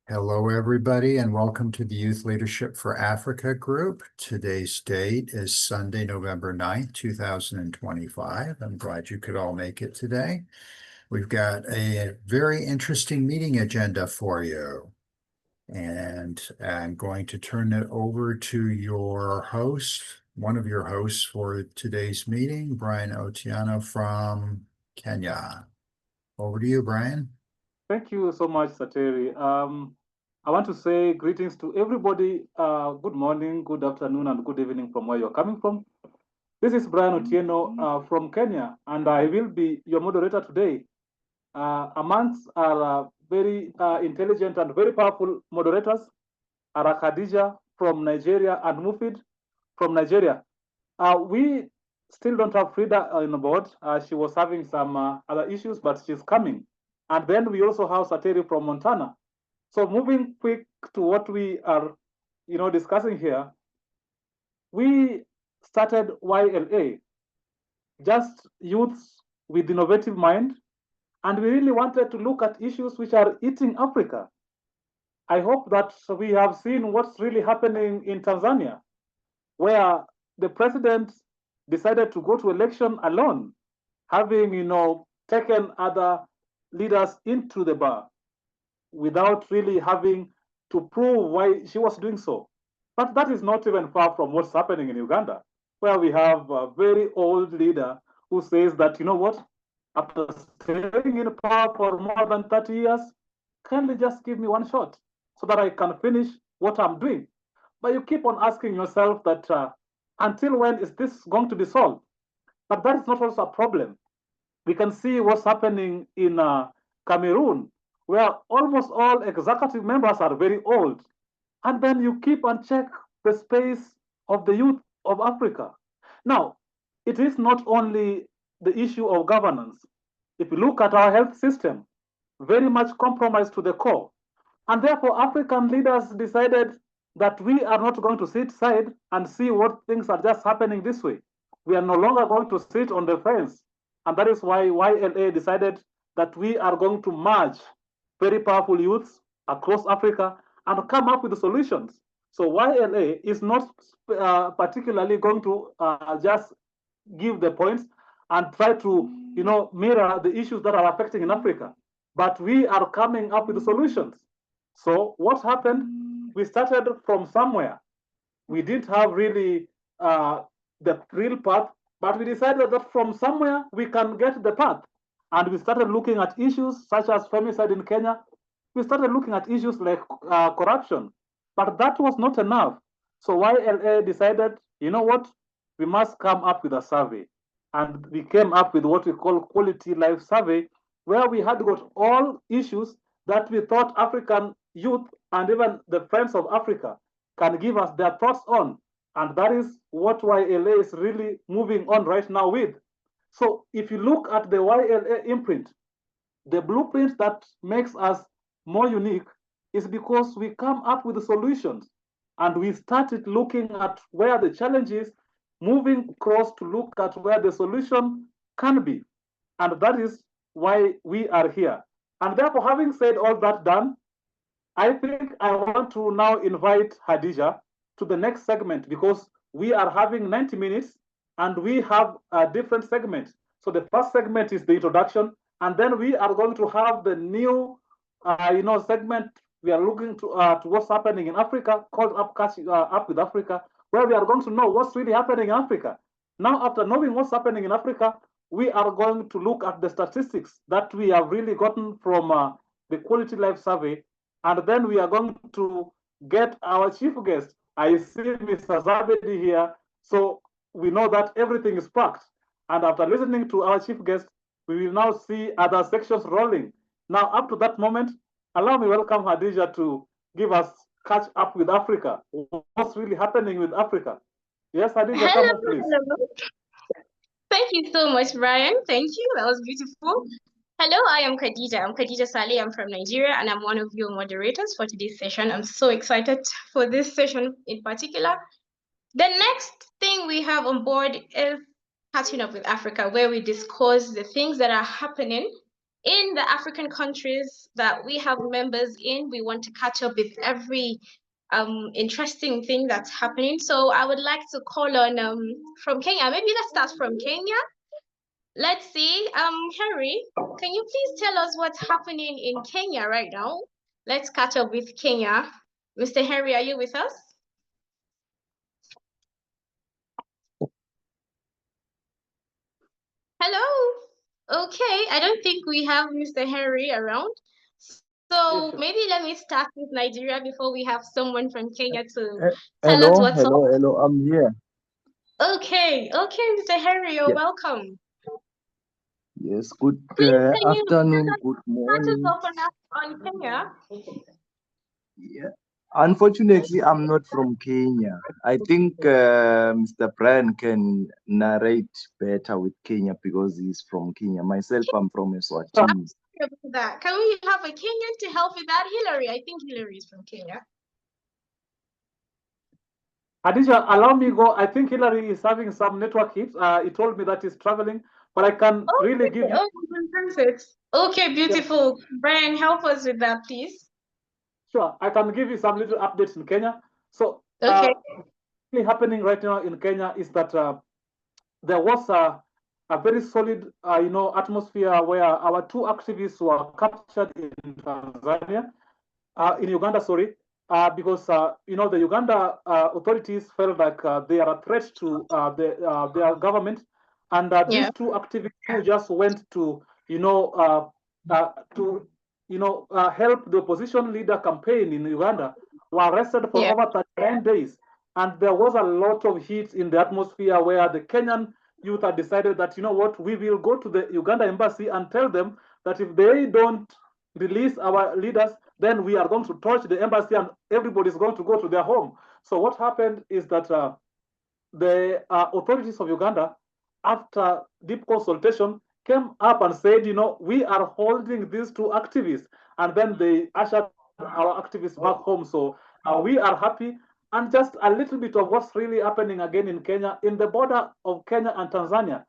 Hello, everybody, and welcome to the Youth Leadership for Africa group. Today's date is Sunday, November 9th, 2025. I'm glad you could all make it today. We've got a very interesting meeting agenda for you. And I'm going to turn it over to your host, one of your hosts for today's meeting, Brian Otieno from Kenya. Over to you, Brian. Thank you so much, Sateri. I want to say greetings to everybody. Good morning, good afternoon, and good evening from where you're coming from. This is Brian Otieno from Kenya, and I will be your moderator today. Amongst our very intelligent and very powerful moderators are Khadija from Nigeria and Mufid from Nigeria. We still don't have Frida on board. She was having some other issues, but she's coming. And then we also have Sateri from Montana. So moving quick to what we are, discussing here, we started YLA, just youths with innovative mind, and we really wanted to look at issues which are eating Africa. I hope that we have seen what's really happening in Tanzania, where the president decided to go to election alone, having, taken other leaders into the bar without really having to prove why she was doing so. But that is not even far from what's happening in Uganda, where we have a very old leader who says that, you know what, after staying in power for more than 30 years, kindly just give me one shot so that I can finish what I'm doing. But you keep on asking yourself that until when is this going to be solved? But that is not also a problem. We can see what's happening in Cameroon, where almost all executive members are very old. And then you keep and check the space of the youth of Africa. Now, it is not only the issue of governance. If you look at our health system, very much compromised to the core. And therefore, African leaders decided that we are not going to sit side and see what things are just happening this way. We are no longer going to sit on the fence. And that is why YLA decided that we are going to merge very powerful youths across Africa and come up with solutions. So YLA is not particularly going to just give the points and try to, mirror the issues that are affecting in Africa. But we are coming up with solutions. So what happened? We started from somewhere. We didn't have really the real path, but we decided that from somewhere we can get the path. And we started looking at issues such as femicide in Kenya. We started looking at issues like corruption. But that was not enough. So YLA decided, you know what? We must come up with a survey. And we came up with what we call quality life survey, where we had got all issues that we thought African youth and even the friends of Africa can give us their thoughts on. And that is what YLA is really moving on right now with. So if you look at the YLA imprint, the blueprint that makes us more unique is because we come up with the solutions and we started looking at where the challenge is, moving across to look at where the solution can be. And that is why we are here. And therefore, having said all that done, I think I want to now invite Khadija to the next segment because we are having 90 minutes and we have a different segment. So the first segment is the introduction, and then we are going to have the new, segment. We are looking to what's happening in Africa, called Up with Africa, where we are going to know what's really happening in Africa. Now, after knowing what's happening in Africa, we are going to look at the statistics that we have really gotten from the Quality Life Survey, and then we are going to get our chief guest. I see Mr. Zabedi here, so we know that everything is packed. And after listening to our chief guest, we will now see other sections rolling. Now, up to that moment, allow me welcome Khadija to give us catch up with Africa. What's really happening with Africa? Yes, Khadija, come on, please. Hello. Thank you so much, Brian. Thank you. That was beautiful. Hello, I am Khadija. I'm Khadija Saleh. I'm from Nigeria, and I'm one of your moderators for today's session. I'm so excited for this session in particular. The next thing we have on board is Catching Up with Africa, where we discuss the things that are happening in the African countries that we have members in, we want to catch up with every interesting thing that's happening. So I would like to call on from Kenya. Maybe let's start from Kenya. Let's see. Harry, can you please tell us what's happening in Kenya right now? Let's catch up with Kenya. Mr. Harry, are you with us? Hello. Okay, I don't think we have Mr. Harry around. So Yes, maybe let me start with Nigeria before we have someone from Kenya to tell Hello, us what's up. hello, I'm here. Okay, Mr. Harry, you're Yeah. welcome. Yes, good Please, can you afternoon, good start us morning. off on Kenya? Yeah. Unfortunately, I'm not from Kenya. I think Mr. Brian can narrate better with Kenya because he's from Kenya. Myself, I'm from Eswatini. That. Can we have a Kenyan to help with that? Hillary, I think Hillary is from Kenya. Adisha, allow me go. I think Hillary is having some network hits. He told me that he's traveling, but I can really give you. Perfect. Okay, beautiful. Yeah. Brian, help us with that, please. Sure, I can give you some little updates in Kenya. So, okay. What's happening right now in Kenya is that there was a very solid, atmosphere where our two activists were captured in Tanzania, in Uganda, sorry, because the Uganda authorities felt like they are a threat to their government, and these two activists who just went to help the opposition leader campaign in Uganda were arrested for over 39 days, and there was a lot of heat in the atmosphere where the Kenyan youth had decided that, you know what, we will go to the Uganda embassy and tell them that if they don't release our leaders, then we are going to torch the embassy and everybody's going to go to their home. So what happened is that the authorities of Uganda, after deep consultation, came up and said, we are holding these two activists, and then they ushered our activists back home. So we are happy. And just a little bit of what's really happening again in Kenya, in the border of Kenya and Tanzania.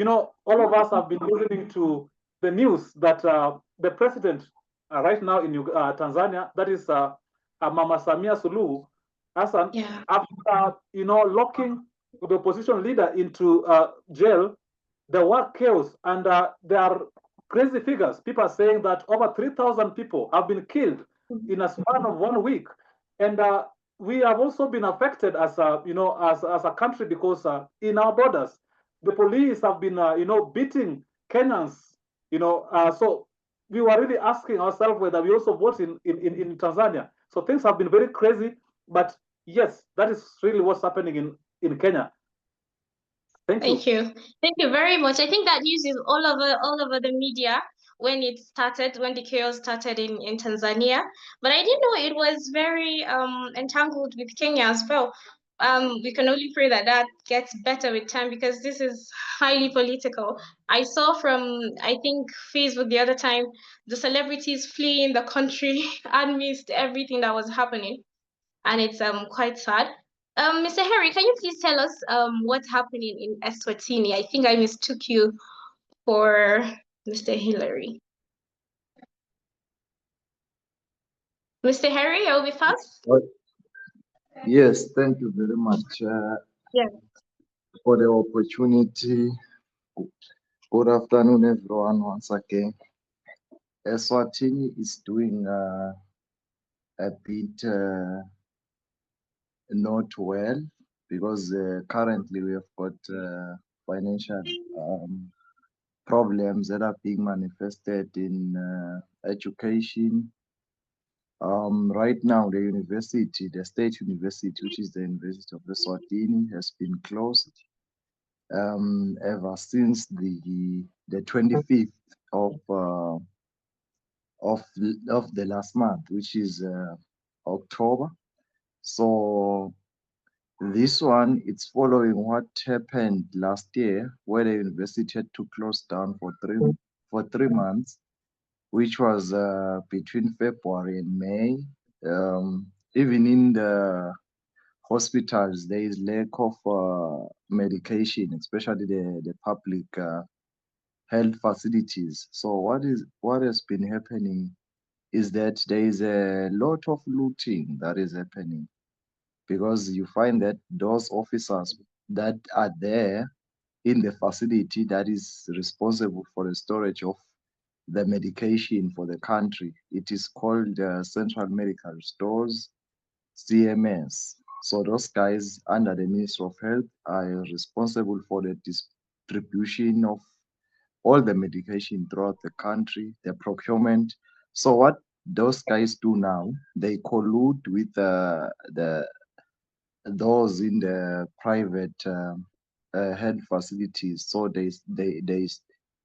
All of us have been listening to the news that the president right now in Tanzania, that is Mama Samia Suluhu Hassan, after locking the opposition leader into jail, there were chaos, and there are crazy figures. People are saying that over 3,000 people have been killed in a span of 1 week, and we have also been affected as as a country because in our borders, the police have been beating Kenyans. So we were really asking ourselves whether we also vote in Tanzania. So things have been very crazy, but yes, that is really what's happening in Kenya. Thank you. Thank you very much. I think that news is all over the media when it started, when the chaos started in Tanzania. But I didn't know it was very entangled with Kenya as well. We can only pray that that gets better with time because this is highly political. I saw from, I think, Facebook the other time, the celebrities fleeing the country amidst everything that was happening. And it's quite sad. Mr. Harry, can you please tell us what's happening in Eswatini? I think I mistook you for Mr. Hillary. Mr. Harry, are you with us? Yes, thank you very much for the opportunity. Good afternoon, everyone, once again. Eswatini is doing a bit not well because currently we have got financial problems that are being manifested in education. Right now, the state university, which is the University of Eswatini, has been closed ever since the 25th of the last month, which is October. So this one, it's following what happened last year, where the university had to close down for three months, which was between February and May. Even in the hospitals, there is lack of medication, especially the public health facilities. So what has been happening is that there is a lot of looting that is happening, because you find that those officers that are there in the facility that is responsible for the storage of the medication for the country, it is called Central Medical Stores, CMS. So those guys under the Ministry of Health are responsible for the distribution of all the medication throughout the country, the procurement. So what those guys do now, they collude with those in the private health facilities. So they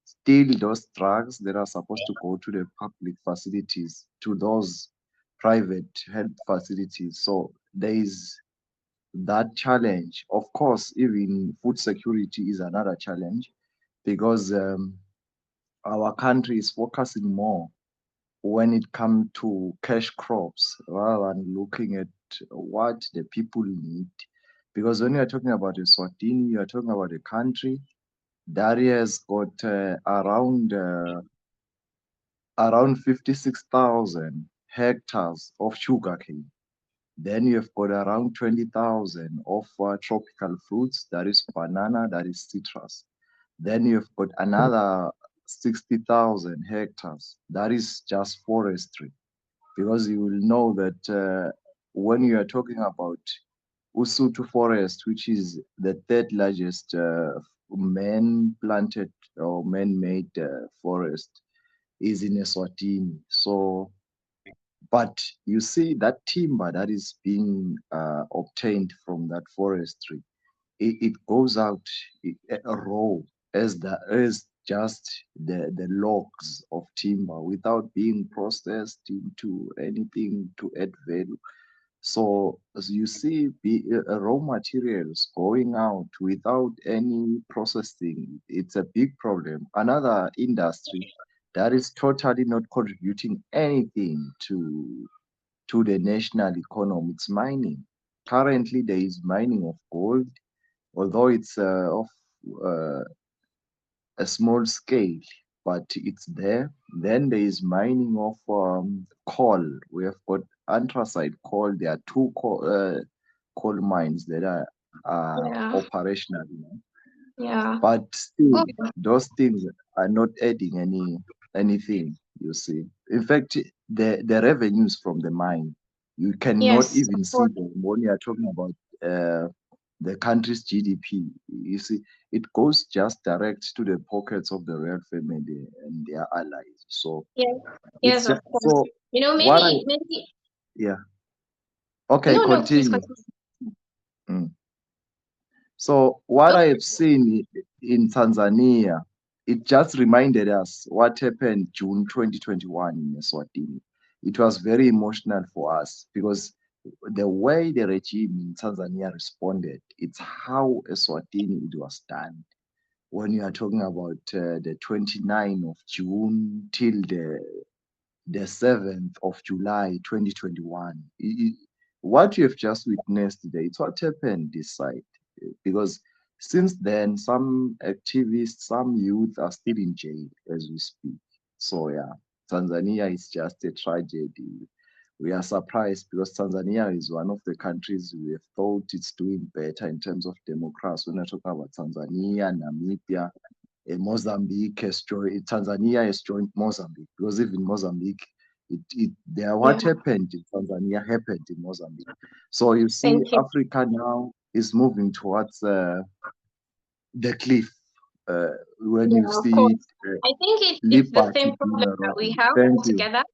steal those drugs that are supposed to go to the public facilities to those private health facilities. So there is that challenge. Of course, even food security is another challenge, because our country is focusing more when it comes to cash crops rather than looking at what the people need. Because when you are talking about Eswatini, you are talking about a country that has got around 56,000 hectares of sugarcane. Then you have got around 20,000 of tropical fruits, that is banana, that is citrus. Then you've got another 60,000 hectares, that is just forestry. Because you will know that when you are talking about Usutu Forest, which is the third largest man-planted or man-made forest, is in Eswatini. So, but you see that timber that is being obtained from that forestry, it goes out raw as just the logs of timber without being processed into anything to add value. So as you see, raw materials going out without any processing, it's a big problem. Another industry that is totally not contributing anything to the national economy, it's mining. Currently, there is mining of gold, although it's of uh, a small scale, but it's there. Then there is mining of coal. We have got anthracite coal. There are two coal mines that are Yeah, operational, yeah. but still, Oh, those things are not adding anything. You see, in fact, the revenues from the mine, you cannot yes, even of see course. them when you are talking about the country's GDP. You see, it goes just direct to the pockets of the royal family and their allies. So Yes, it's yes, of just course. so You know, what I maybe. yeah. Okay, No, no, please continue. continue. Mm. So what I Okay. have seen in Tanzania, it just reminded us what happened June 2021 in Eswatini. It was very emotional for us because the way the regime in Tanzania responded, it's how Eswatini it was done. When you are talking about the 29th of June till the 7th of July 2021. What you have just witnessed today, it's what happened this side. Because since then, some activists, some youth are still in jail as we speak. So, yeah, Tanzania is just a tragedy. We are surprised because Tanzania is one of the countries we have thought it's doing better in terms of democracy. When I talk about Tanzania, Namibia, Mozambique has joined, Tanzania has joined Mozambique, because even Mozambique, Yeah, what happened in Tanzania happened in Mozambique. So you see, thank you. Africa now is moving towards the cliff. When you Yeah, of course. see I think it's the liberty same being problem that we eroded. have Thank you. altogether.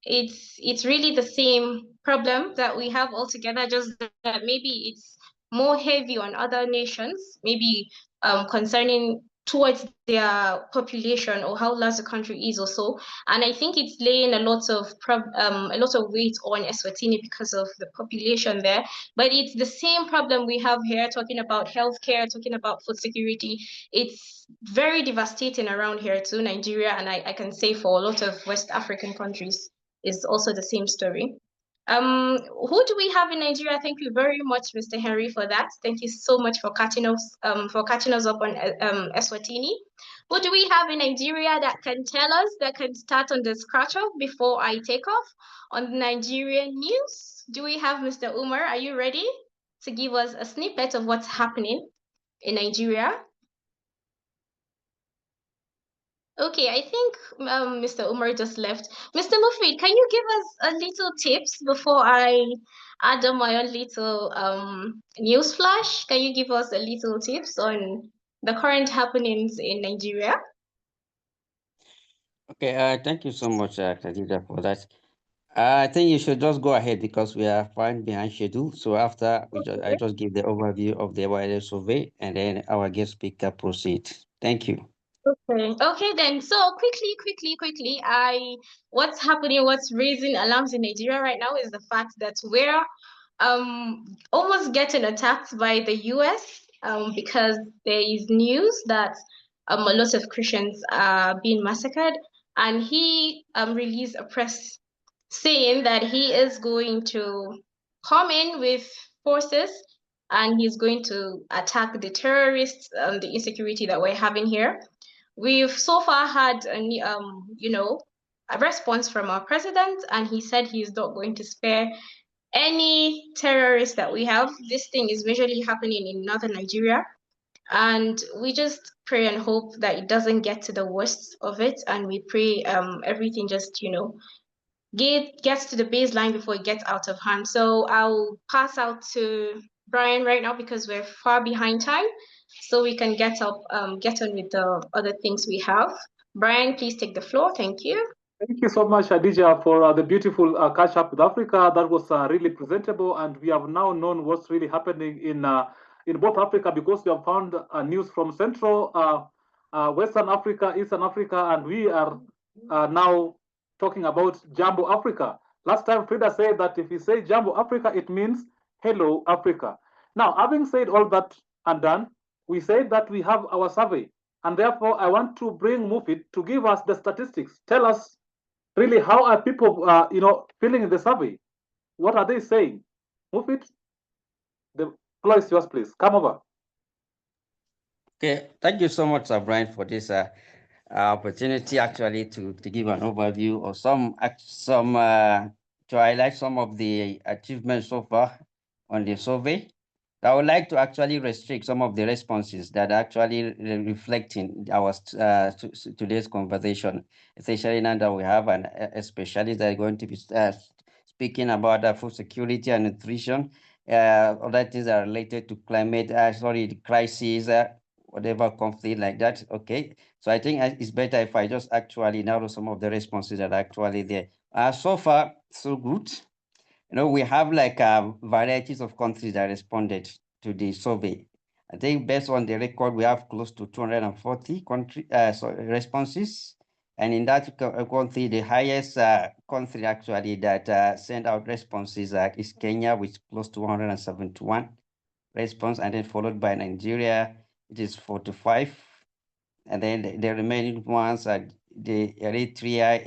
It's really the same problem that we have altogether, just that maybe it's more heavy on other nations, maybe concerning towards their population or how large the country is or so. And I think it's laying a lot of weight on Eswatini because of the population there. But it's the same problem we have here, talking about healthcare, talking about food security. It's very devastating around here too, Nigeria, and I can say for a lot of West African countries is also the same story. Who do we have in Nigeria? Thank you very much, Mr. Henry, for that. Thank you so much for catching us up on Eswatini. Who do we have in Nigeria that can tell us, that can start on the scratch off before I take off on the Nigerian news? Do we have Mr. Umar? Are you ready to give us a snippet of what's happening in Nigeria? Okay, I think Mr. Umar just left. Mr. Mufid, can you give us a little tips before I add on my own little news flash? Can you give us a little tips on the current happenings in Nigeria? Okay, thank you so much, Khadija, for that. I think you should just go ahead because we are fine behind schedule. So after I just give the overview of the wireless survey, and then our guest speaker proceed. Thank you. Okay then. So quickly, what's happening, what's raising alarms in Nigeria right now is the fact that we're almost getting attacked by the US because there is news that a lot of Christians are being massacred, and he released a press saying that he is going to come in with forces and he's going to attack the terrorists, the insecurity that we're having here. We've so far had a response from our president, and he said he's not going to spare any terrorists that we have. This thing is majorly happening in northern Nigeria, and we just pray and hope that it doesn't get to the worst of it, and we pray everything just gets to the baseline before it gets out of hand. So I'll pass out to Brian right now because we're far behind time, so we can get on with the other things we have. Brian, please take the floor. Thank you. Thank you so much, Adija, for the beautiful catch up with Africa. That was really presentable, and we have now known what's really happening in both Africa because we have found news from Central, Western Africa, Eastern Africa, and we are now talking about Jumbo Africa. Last time, Frida said that if you say Jumbo Africa, it means hello Africa. Now, having said all that and done, we said that we have our survey, and therefore I want to bring Mufid to give us the statistics. Tell us really how are people filling in the survey. What are they saying? Mufid, the floor is yours, please. Come over. Okay, thank you so much, Brian, for this opportunity actually to give an overview of to highlight some of the achievements so far on the survey. I would like to actually restrict some of the responses that are actually reflecting our today's conversation, especially now that we have a specialist that is going to be speaking about food security and nutrition. Other things that are related to climate, the crisis, whatever conflict like that. Okay, so I think it's better if I just actually narrow some of the responses that are actually there. So far, so good. We have like varieties of countries that responded to the survey. I think based on the record, we have close to 240 responses. And in that country, the highest country actually that sent out responses is Kenya, with close to 171 response, and then followed by Nigeria, it is 45. And then the remaining ones are the Eritrea,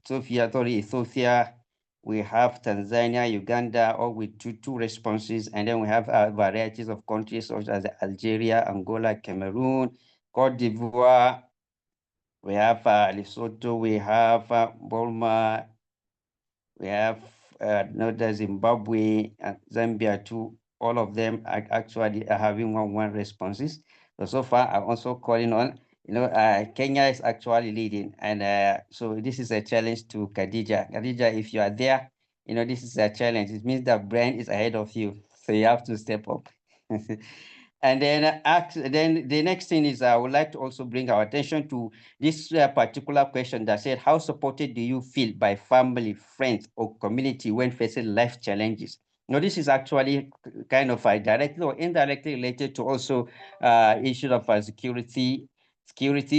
Ethiopia, we have Tanzania, Uganda, all with two responses. And then we have varieties of countries such as Algeria, Angola, Cameroon, Cote d'Ivoire. We have Lesotho, we have Burma, we have Zimbabwe, and Zambia too. All of them are actually having one responses. So far, I'm also calling on, Kenya is actually leading. And so this is a challenge to Khadija. Khadija, if you are there, this is a challenge. It means that Brian is ahead of you. So you have to step up. And then the next thing is I would like to also bring our attention to this particular question that said, how supported do you feel by family, friends, or community when facing life challenges? This is actually kind of directly or indirectly related to also issue of security,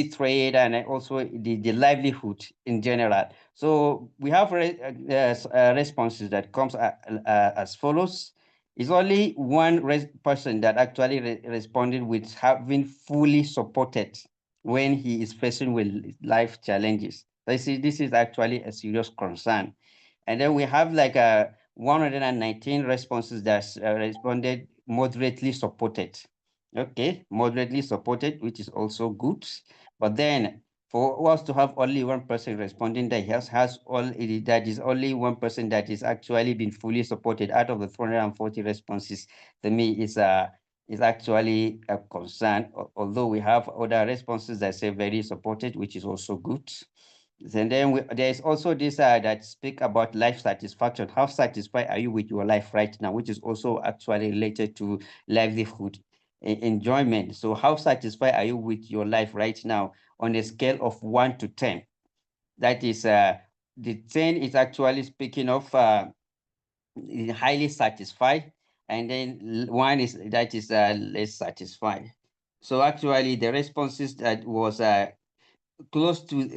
trade, and also the livelihood in general. So we have responses that comes as follows. It's only one person that actually responded with having fully supported when he is facing with life challenges. So you see, this is actually a serious concern. And then we have like 119 responses that responded moderately supported. Okay, moderately supported, which is also good. But then for us to have only one person responding that has only that is only one person that is actually been fully supported out of the 440 responses, to me is actually a concern. Although we have other responses that say very supported, which is also good. And then there is also this that speak about life satisfaction. How satisfied are you with your life right now, which is also actually related to livelihood enjoyment. So how satisfied are you with your life right now on a scale of 1 to 10? That is the 10 is actually speaking of highly satisfied, and then 1 is that is less satisfied. So actually the responses that was close to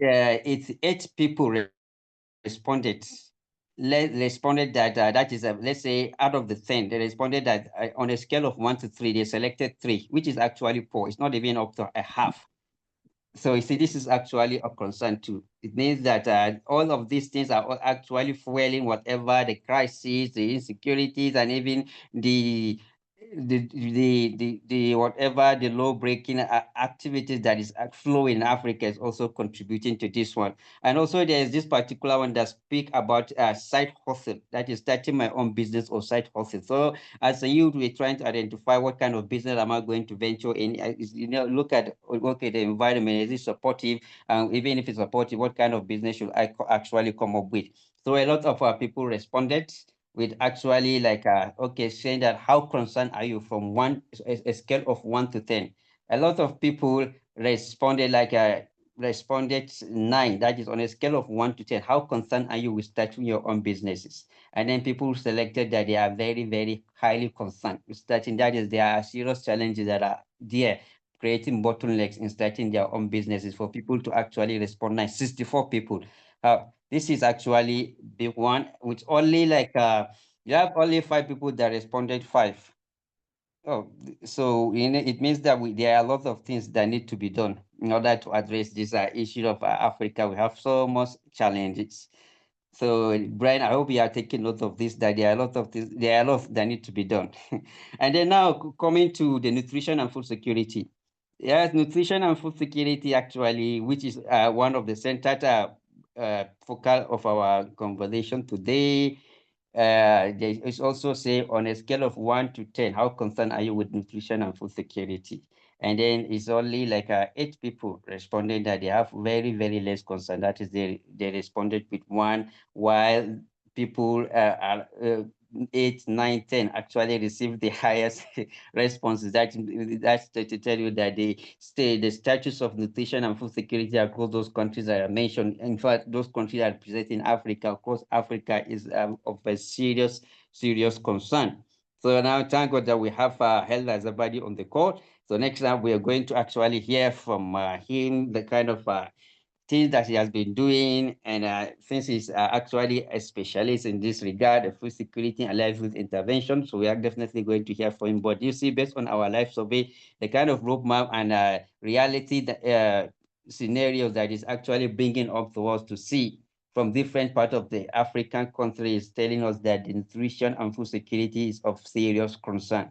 eight people responded responded that that is let's say out of the 10 they responded that on a scale of 1 to 3 they selected 3, which is actually poor. It's not even up to a half. So you see, this is actually a concern too. It means that all of these things are actually fueling whatever the crises, the insecurities, and even the the whatever the law breaking activities that is flowing in Africa is also contributing to this one. And also there is this particular one that speak about side hustle, that is starting my own business or side hustle. So as a youth, we're trying to identify what kind of business am I going to venture in. Look at the environment. Is it supportive? Even if it's supportive, what kind of business should I actually come up with? So a lot of people responded with actually like okay, saying that how concerned are you from a scale of 1 to 10. A lot of people responded like responded 9. That is on a scale of 1 to 10. How concerned are you with starting your own businesses? And then people selected that they are very, very highly concerned with starting. That is, there are serious challenges that are there, creating bottlenecks in starting their own businesses for people to actually respond. 64 people. This is actually big one, which only like you have only 5 people that responded 5. Oh, so it means that there are a lot of things that need to be done in order to address this issue of Africa. We have so much challenges. So, Brian, I hope you are taking note of this, that there are a lot of things, there are a lot that need to be done. And then now coming to the nutrition and food security. Yes, nutrition and food security actually, which is one of the centered focal of our conversation today. There is also say on a scale of 1 to 10, how concerned are you with nutrition and food security? And then it's only like 8 people responded that they have very, very less concern. That is, they responded with 1, while people are 8, 9, 10 actually received the highest responses. That's to tell you that the status of nutrition and food security across those countries that I mentioned. In fact, those countries that are present in Africa, of course, Africa is of a serious concern. So now, thank God that we have Hel Azabadi on the call. So next time we are going to actually hear from him the kind of things that he has been doing, and since he's actually a specialist in this regard, food security and livelihood intervention, so we are definitely going to hear from him. But you see, based on our life survey, the kind of roadmap and reality that, scenarios that is actually bringing up to us to see from different parts of the African countries, telling us that the nutrition and food security is of serious concern.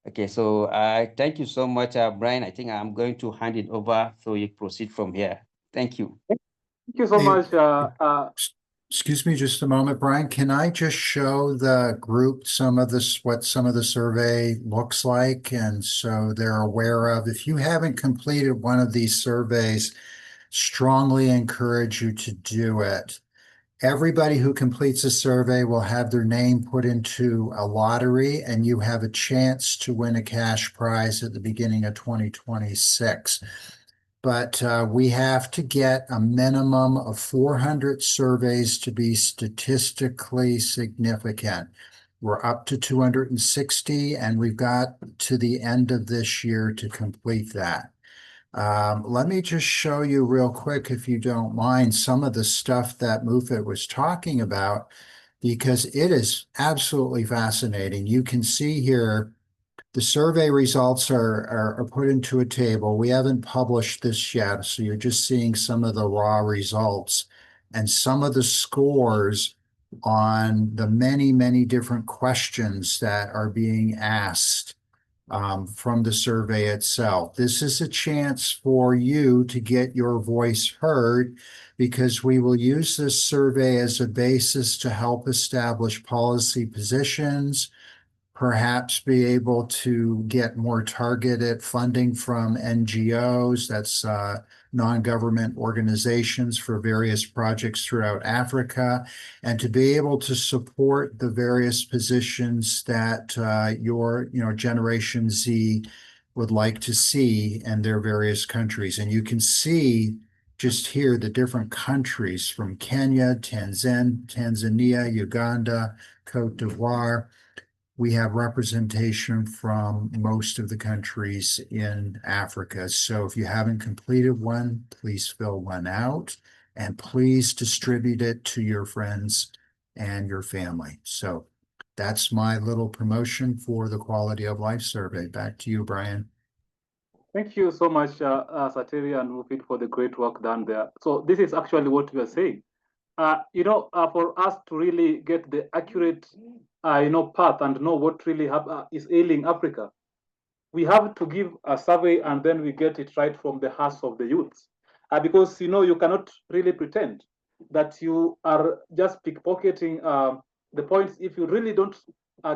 Okay, so thank you so much, Brian. I think I'm going to hand it over so you proceed from here. Thank you. Thank you so Hey, much. Excuse me just a moment, Brian. Can I just show the group some of this, what some of the survey looks like? And so they're aware of, if you haven't completed one of these surveys, strongly encourage you to do it. Everybody who completes a survey will have their name put into a lottery, and you have a chance to win a cash prize at the beginning of 2026. But we have to get a minimum of 400 surveys to be statistically significant. We're up to 260, and we've got to the end of this year to complete that. Let me just show you real quick, if you don't mind, some of the stuff that Mufit was talking about, because it is absolutely fascinating. You can see here the survey results are put into a table. We haven't published this yet, so you're just seeing some of the raw results and some of the scores on the many, many different questions that are being asked from the survey itself. This is a chance for you to get your voice heard because we will use this survey as a basis to help establish policy positions, perhaps be able to get more targeted funding from NGOs, that's non-government organizations for various projects throughout Africa, and to be able to support the various positions that your Generation Z would like to see in their various countries. And you can see just here the different countries from Kenya, Tanzania, Uganda, Cote d'Ivoire. We have representation from most of the countries in Africa. So if you haven't completed one, please fill one out and please distribute it to your friends and your family. So that's my little promotion for the Quality of Life Survey. Back to you, Brian. Thank you so much, Sateri and Mufid, for the great work done there. So this is actually what we are saying. For us to really get the accurate, path and know what really is ailing Africa, we have to give a survey and then we get it right from the hearts of the youths. Because, you cannot really pretend that you are just pickpocketing the points if you really don't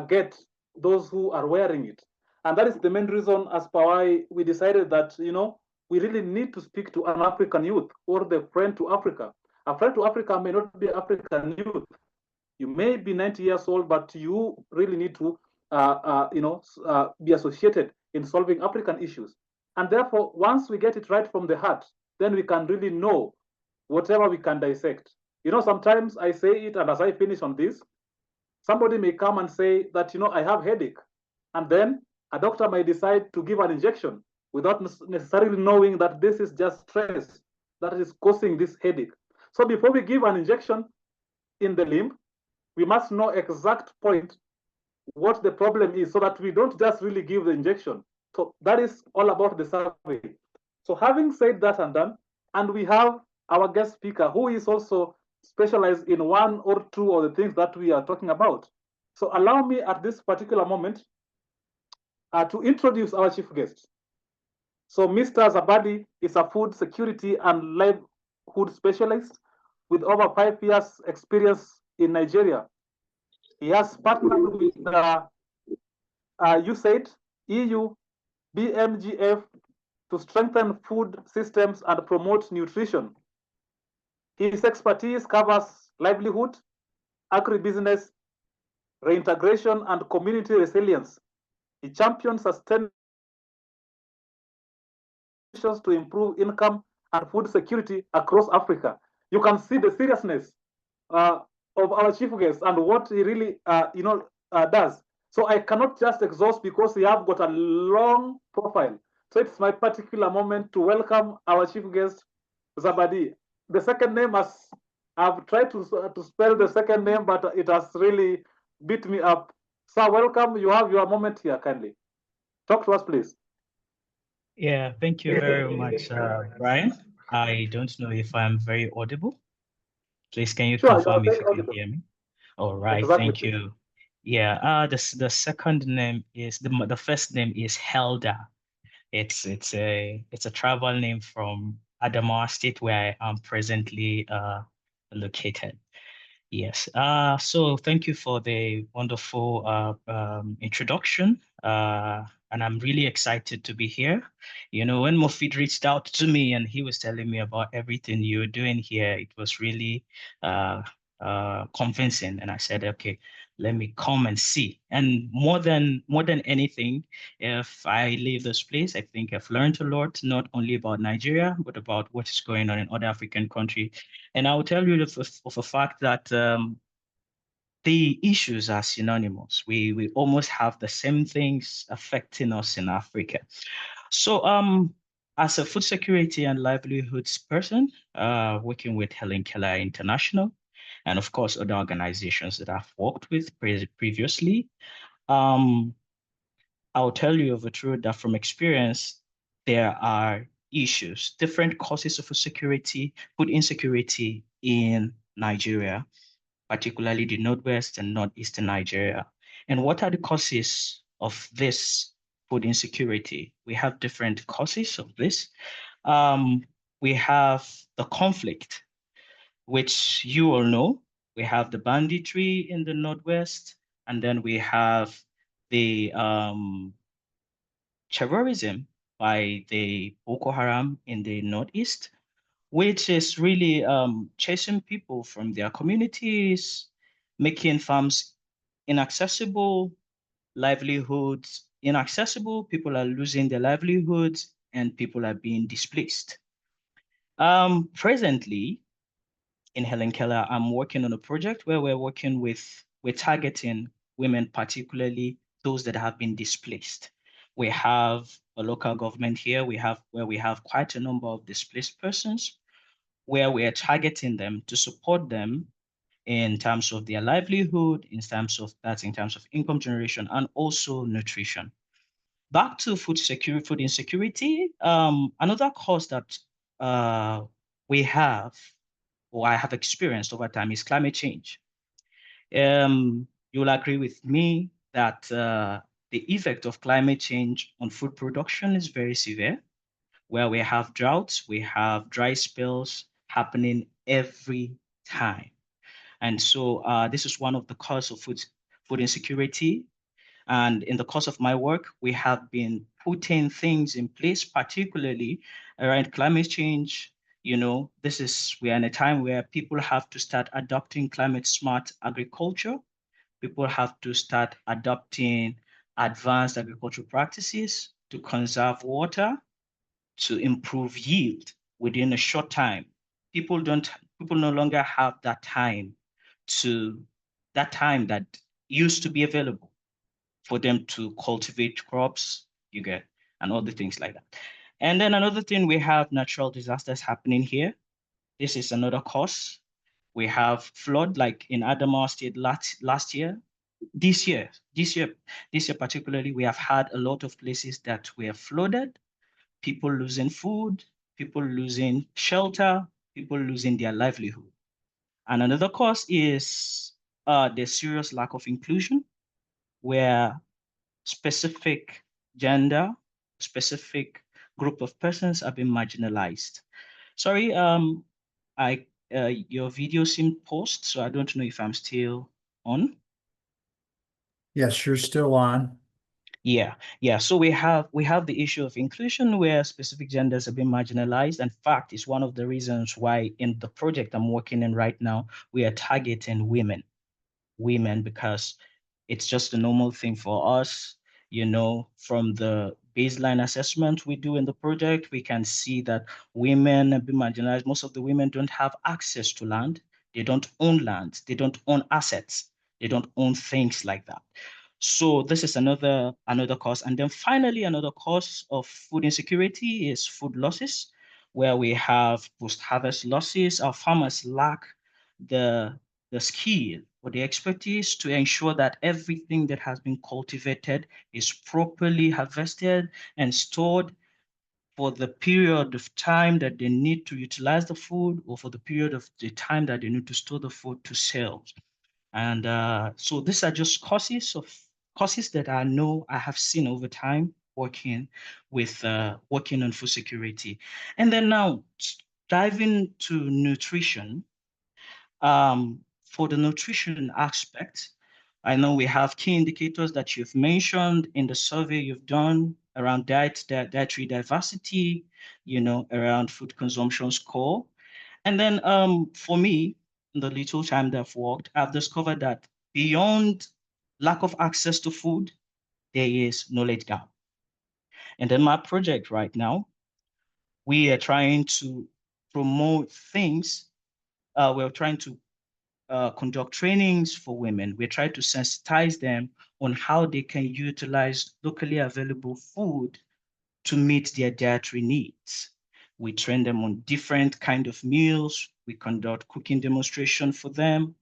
get those who are wearing it. And that is the main reason as per why we decided that, we really need to speak to an African youth or the friend to Africa. A friend to Africa may not be African youth. You may be 90 years old, but you really need to, be associated in solving African issues. And therefore, once we get it right from the heart, then we can really know whatever we can dissect. Sometimes I say it, and as I finish on this, somebody may come and say that, I have headache. And then a doctor may decide to give an injection without necessarily knowing that this is just stress that is causing this headache. So before we give an injection in the limb, we must know exact point what the problem is so that we don't just really give the injection. So that is all about the survey. So having said that and done, and we have our guest speaker who is also specialized in one or two of the things that we are talking about. So allow me at this particular moment to introduce our chief guest. So Mr. Zabadi is a food security and livelihood specialist with over 5 years experience in Nigeria. He has partnered with USAID, EU, BMGF to strengthen food systems and promote nutrition. His expertise covers livelihood, agribusiness, reintegration, and community resilience. He champions sustainable to improve income and food security across Africa. You can see the seriousness of our chief guest and what he really, does. So I cannot just exhaust because we have got a long profile. So it's my particular moment to welcome our chief guest, Zabadi. The second name, I've tried to spell the second name, but it has really beat me up. So welcome. You have your moment here, kindly. Talk to us, please. Yeah, thank you very much, Brian. I don't know if I'm very audible. Please, can you confirm if you can hear me? All right, exactly. Thank you. Yeah, the second name is the first name is Helda. It's a tribal name from Adamawa State where I am presently located. Yes. So thank you for the wonderful introduction. And I'm really excited to be here. When Mofid reached out to me and he was telling me about everything you're doing here, it was really convincing. And I said, okay, let me come and see. And more than anything, if I leave this place, I think I've learned a lot, not only about Nigeria, but about what is going on in other African countries. And I will tell you of a fact that the issues are synonymous. We almost have the same things affecting us in Africa. So as a food security and livelihoods person, working with Helen Keller International, and of course other organizations that I've worked with previously, I'll tell you of the truth that from experience, there are issues, different causes of food insecurity in Nigeria, particularly the Northwest and Northeastern Nigeria. And what are the causes of this food insecurity. We have different causes of this. We have the conflict, which you all know. We have the banditry in the Northwest, and then we have the terrorism by the Boko Haram in the Northeast, which is really chasing people from their communities, making farms inaccessible, livelihoods inaccessible, people are losing their livelihoods, and people are being displaced. Presently, in Helen Keller, I'm working on a project where we're targeting women, particularly those that have been displaced. We have a local government here, where we have quite a number of displaced persons, where we are targeting them to support them in terms of their livelihood, in terms of income generation, and also nutrition. Back to food insecurity, another cause that we have, or I have experienced over time, is climate change. You'll agree with me that the effect of climate change on food production is very severe, where we have droughts, we have dry spells happening every time. And so this is one of the causes of food insecurity. And in the course of my work, we have been putting things in place, particularly around climate change. We are in a time where people have to start adopting climate smart agriculture. People have to start adopting advanced agricultural practices to conserve water, to improve yield within a short time. People no longer have that time that used to be available for them to cultivate crops, and other things like that. And then another thing, we have natural disasters happening here. This is another cause. We have flood, like in Adamawa State last year. This year particularly, we have had a lot of places that were flooded, people losing food, people losing shelter, people losing their livelihood. And another cause is the serious lack of inclusion, where specific gender, specific group of persons have been marginalized. Sorry, your video seemed paused, so I don't know if I'm still on. Yes, you're still on. Yeah. So we have the issue of inclusion, where specific genders have been marginalized. In fact, it's one of the reasons why in the project I'm working in right now, we are targeting women, because it's just a normal thing for us. From the baseline assessment we do in the project, we can see that women have been marginalized. Most of the women don't have access to land. They don't own land. They don't own assets. They don't own things like that. So this is another cause. And then finally, another cause of food insecurity is food losses, where we have post-harvest losses. Our farmers lack the skill or the expertise to ensure that everything that has been cultivated is properly harvested and stored for the period of time that they need to utilize the food, or for the period of the time that they need to store the food to sell. And so these are just causes that I know I have seen over time working on food security. And then now diving to nutrition. For the nutrition aspect, I know we have key indicators that you've mentioned in the survey you've done around dietary diversity, around food consumption score. And then for me, in the little time that I've worked, I've discovered that beyond lack of access to food, there is knowledge gap. And in my project right now, we are trying to promote things. We're trying to conduct trainings for women. We try to sensitize them on how they can utilize locally available food to meet their dietary needs. We train them on different kind of meals. We conduct cooking demonstration for them.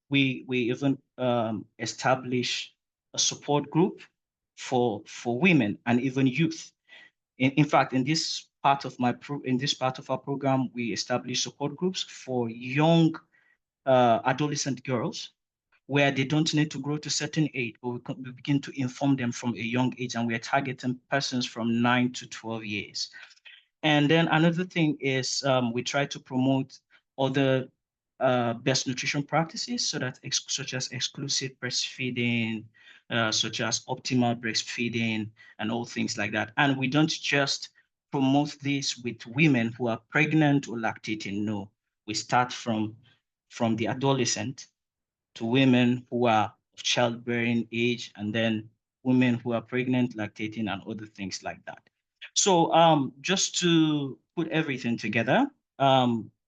We even establish a support group for women and even youth. In fact, in this part of our program, we establish support groups for young adolescent girls where they don't need to grow to certain age, but we begin to inform them from a young age, and we are targeting persons from 9 to 12 years. And then another thing is we try to promote other best nutrition practices, such as exclusive breastfeeding, such as optimal breastfeeding, and all things like that. And we don't just promote this with women who are pregnant or lactating. No, we start from the adolescent to women who are of childbearing age, and then women who are pregnant, lactating, and other things like that. So just to put everything together,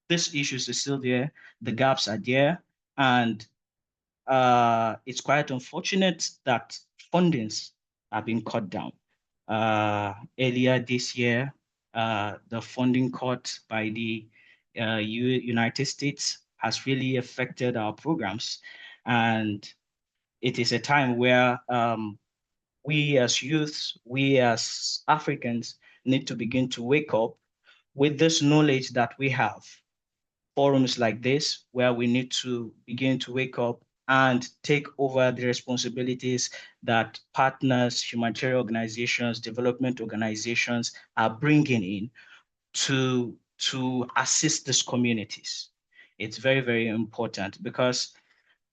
these issues are still there, the gaps are there, and it's quite unfortunate that fundings are being cut down. Earlier this year, the funding cut by the United States has really affected our programs. And it is a time where we as youths, we as Africans need to begin to wake up with this knowledge that we have. Forums like this, where we need to begin to wake up and take over the responsibilities that partners, humanitarian organizations, development organizations are bringing in to assist these communities. It's very, very important, because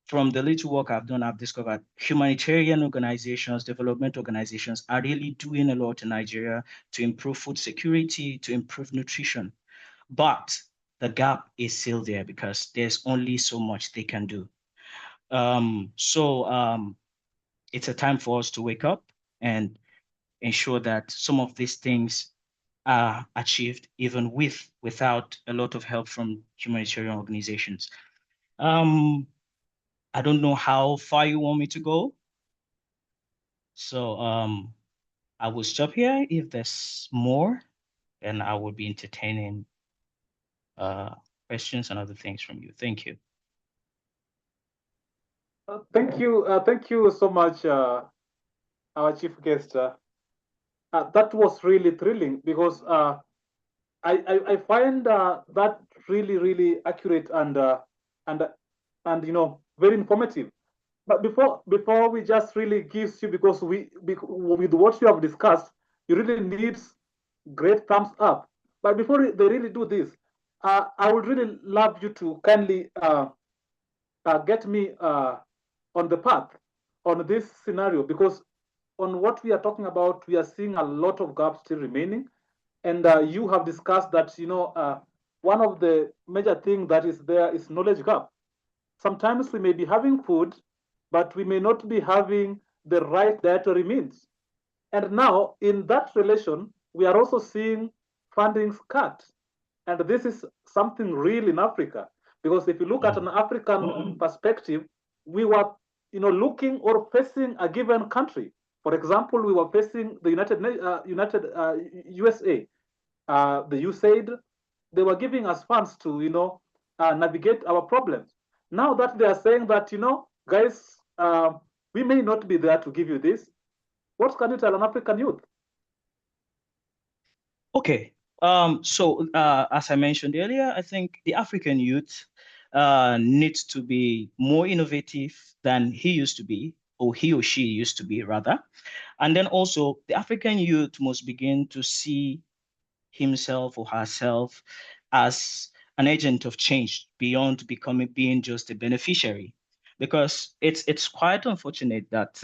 from the little work I've done, I've discovered humanitarian organizations, development organizations are really doing a lot in Nigeria to improve food security, to improve nutrition. But the gap is still there because there's only so much they can do. It's a time for us to wake up and ensure that some of these things are achieved even without a lot of help from humanitarian organizations. I don't know how far you want me to go. So I will stop here. If there's more, then I will be entertaining questions and other things from you. Thank you. Thank you so much, our chief guest. That was really thrilling, because I find that really accurate and very informative. But before we just really gives you, because with what you have discussed, you really need great thumbs up. But before they really do this, I would really love you to kindly get me on the path on this scenario, because on what we are talking about, we are seeing a lot of gaps still remaining. And you have discussed that, one of the major things that is there is knowledge gap. Sometimes we may be having food, but we may not be having the right dietary means. And now, in that relation, we are also seeing fundings cut. And this is something real in Africa, because if you look at an African perspective, we were, looking or facing a given country. For example, we were facing the USA. The USAID, they were giving us funds to, navigate our problems. Now that they are saying that, guys, we may not be there to give you this, what can you tell an African youth? Okay. So as I mentioned earlier, I think the African youth needs to be more innovative than he used to be, or he or she used to be, rather. And then also, the African youth must begin to see himself or herself as an agent of change beyond being just a beneficiary, because it's quite unfortunate that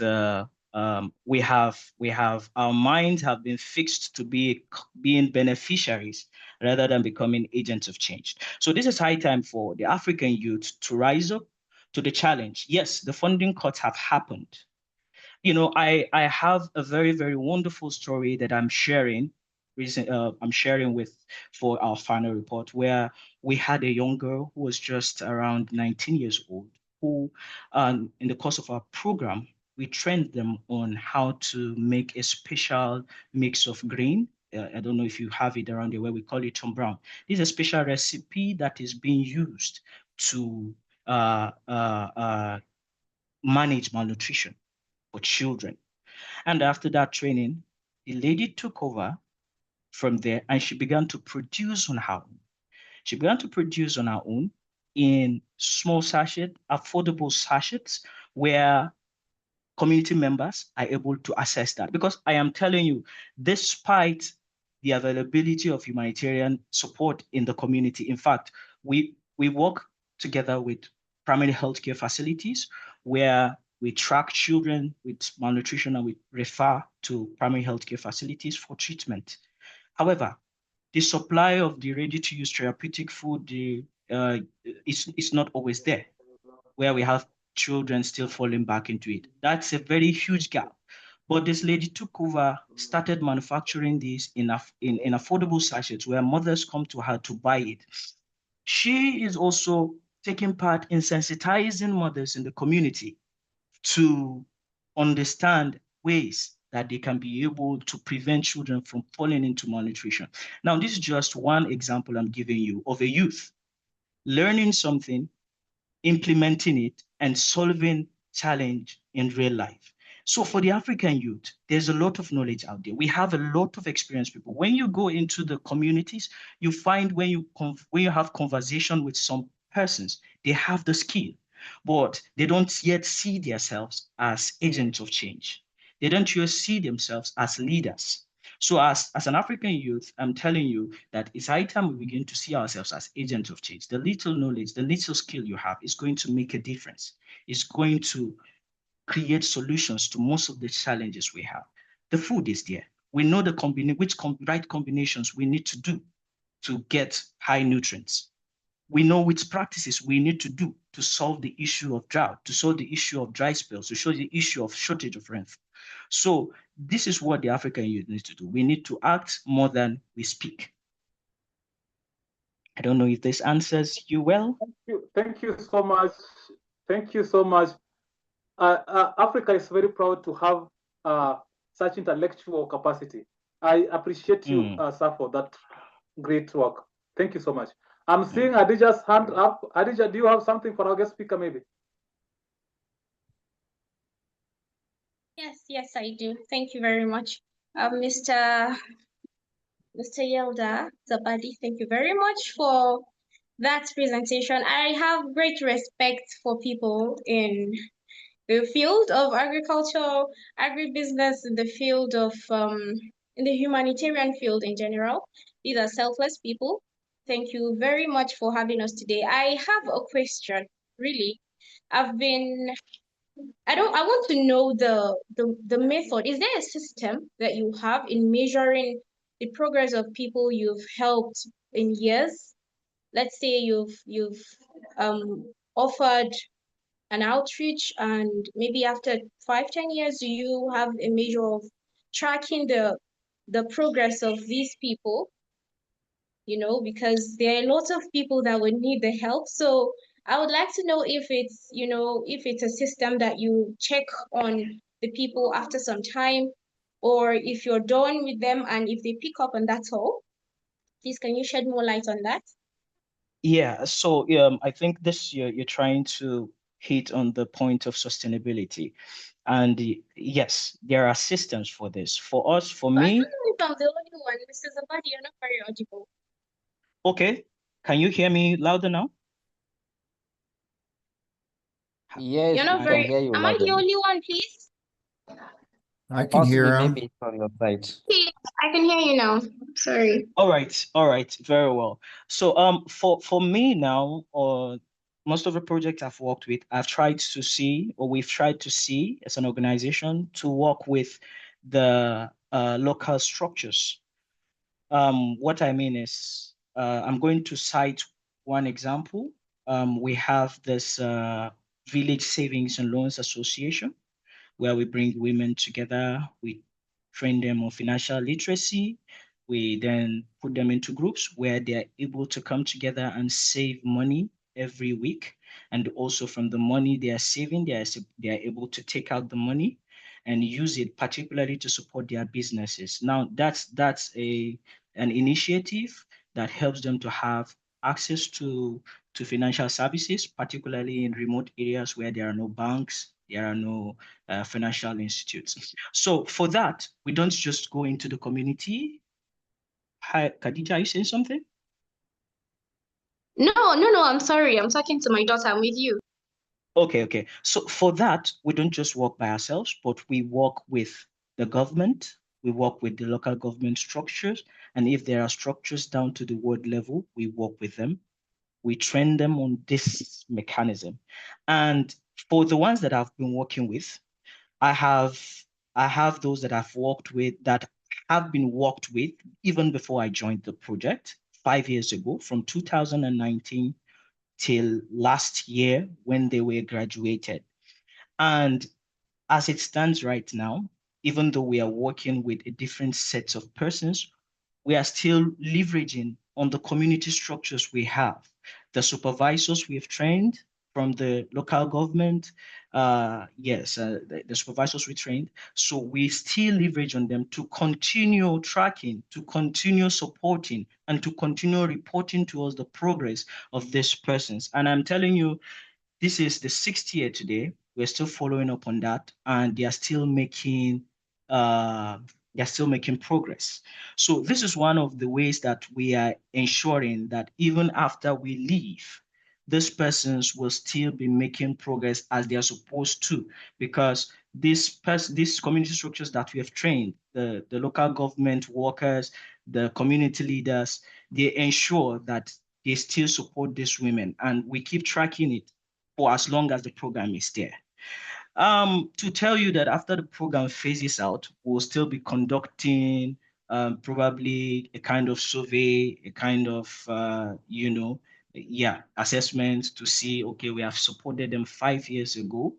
we have our minds have been fixed to being beneficiaries rather than becoming agents of change. So this is high time for the African youth to rise up to the challenge. Yes, the funding cuts have happened. I have a very, very wonderful story that I'm sharing for our final report, where we had a young girl who was just around 19 years old, who, in the course of our program, we trained them on how to make a special mix of grain. I don't know if you have it around here, where we call it Tom Brown. This is a special recipe that is being used to manage malnutrition for children. And after that training, the lady took over from there, and she began to produce on her own. She began to produce on her own, in small sachet, affordable sachets, where community members are able to access that. Because I am telling you, despite the availability of humanitarian support in the community, in fact, we work together with primary healthcare facilities where we track children with malnutrition and we refer to primary healthcare facilities for treatment. However, the supply of the ready-to-use therapeutic food is not always there, where we have children still falling back into it. That's a very huge gap. But this lady took over, started manufacturing this in affordable sachets where mothers come to her to buy it. She is also taking part in sensitizing mothers in the community to understand ways that they can be able to prevent children from falling into malnutrition. Now, this is just one example I'm giving you of a youth learning something, implementing it, and solving challenge in real life. So for the African youth, there's a lot of knowledge out there. We have a lot of experienced people. When you go into the communities, you find when you have conversation with some persons, they have the skill, but they don't yet see themselves as agents of change. They don't yet see themselves as leaders. So as an African youth, I'm telling you that it's high time we begin to see ourselves as agents of change. The little knowledge, the little skill you have is going to make a difference. It's going to create solutions to most of the challenges we have. The food is there. We know the right combinations we need to do to get high nutrients. We know which practices we need to do to solve the issue of drought, to solve the issue of dry spells, to solve the issue of shortage of rainfall. So this is what the African youth needs to do. We need to act more than we speak. I don't know if this answers you well. Thank you so much. Thank you so much. Africa is very proud to have such intellectual capacity. I appreciate you, sir, for that great work. Thank you so much. I'm seeing Adija's hand up. Adija, do you have something for our guest speaker, maybe? Yes, I do. Thank you very much. Mr. Yelda Zabadi, thank you very much for that presentation. I have great respect for people in the field of agriculture, agribusiness, in the field of, in the humanitarian field in general. These are selfless people. Thank you very much for having us today. I have a question, really. I want to know the method. Is there a system that you have in measuring the progress of people you've helped in years? Let's say you've offered an outreach, and maybe after 5-10 years, do you have a measure of tracking the progress of these people? Because there are lots of people that would need the help. So I would like to know if it's a system that you check on the people after some time, or if you're done with them and if they pick up and that's all. Please, can you shed more light on that? Yeah, so I think this you're trying to hit on the point of sustainability. And yes, there are systems for this. For us, for me. I don't know if I'm the only one. Mr. Zabadi, you're not very audible. Okay, can you hear me louder now? Yes, You're not we very. can hear you. Am I the only one, please? I can Possibly, hear him. maybe it's on your side. I can hear you now. Sorry. All right, very well. So for me now, most of the projects I've worked with, we've tried to see as an organization to work with the local structures. What I mean is, I'm going to cite one example. We have this Village Savings and Loans Association, where we bring women together, we train them on financial literacy. We then put them into groups where they're able to come together and save money every week. And also from the money they are saving, they are able to take out the money and use it particularly to support their businesses. Now that's an initiative that helps them to have access to financial services, particularly in remote areas where there are no banks, there are no financial institutes. So for that, we don't just go into the community. Hi, Khadija, are you saying something? No, I'm sorry. I'm talking to my daughter. I'm with you. Okay. So for that, we don't just work by ourselves, but we work with the government, we work with the local government structures, and if there are structures down to the ward level, we work with them. We train them on this mechanism. And for the ones that I've been working with, I have I have those that I've worked with that have been worked with even before I joined the project 5 years ago, from 2019 till last year when they were graduated. And as it stands right now, even though we are working with a different sets of persons, we are still leveraging on the community structures we have. The supervisors we have trained from the local government, the supervisors we trained. So we still leverage on them to continue tracking, to continue supporting, and to continue reporting to us the progress of these persons. And I'm telling you, this is the 6th year today. We're still following up on that, and uh, they are still making progress. So this is one of the ways that we are ensuring that even after we leave, these persons will still be making progress as they are supposed to, because these community structures that we have trained, the local government workers, the community leaders, they ensure that they still support these women, and we keep tracking it for as long as the program is there. To tell you that after the program phases out, we'll still be conducting probably a kind of survey, a kind of, assessment to see, okay, we have supported them 5 years ago.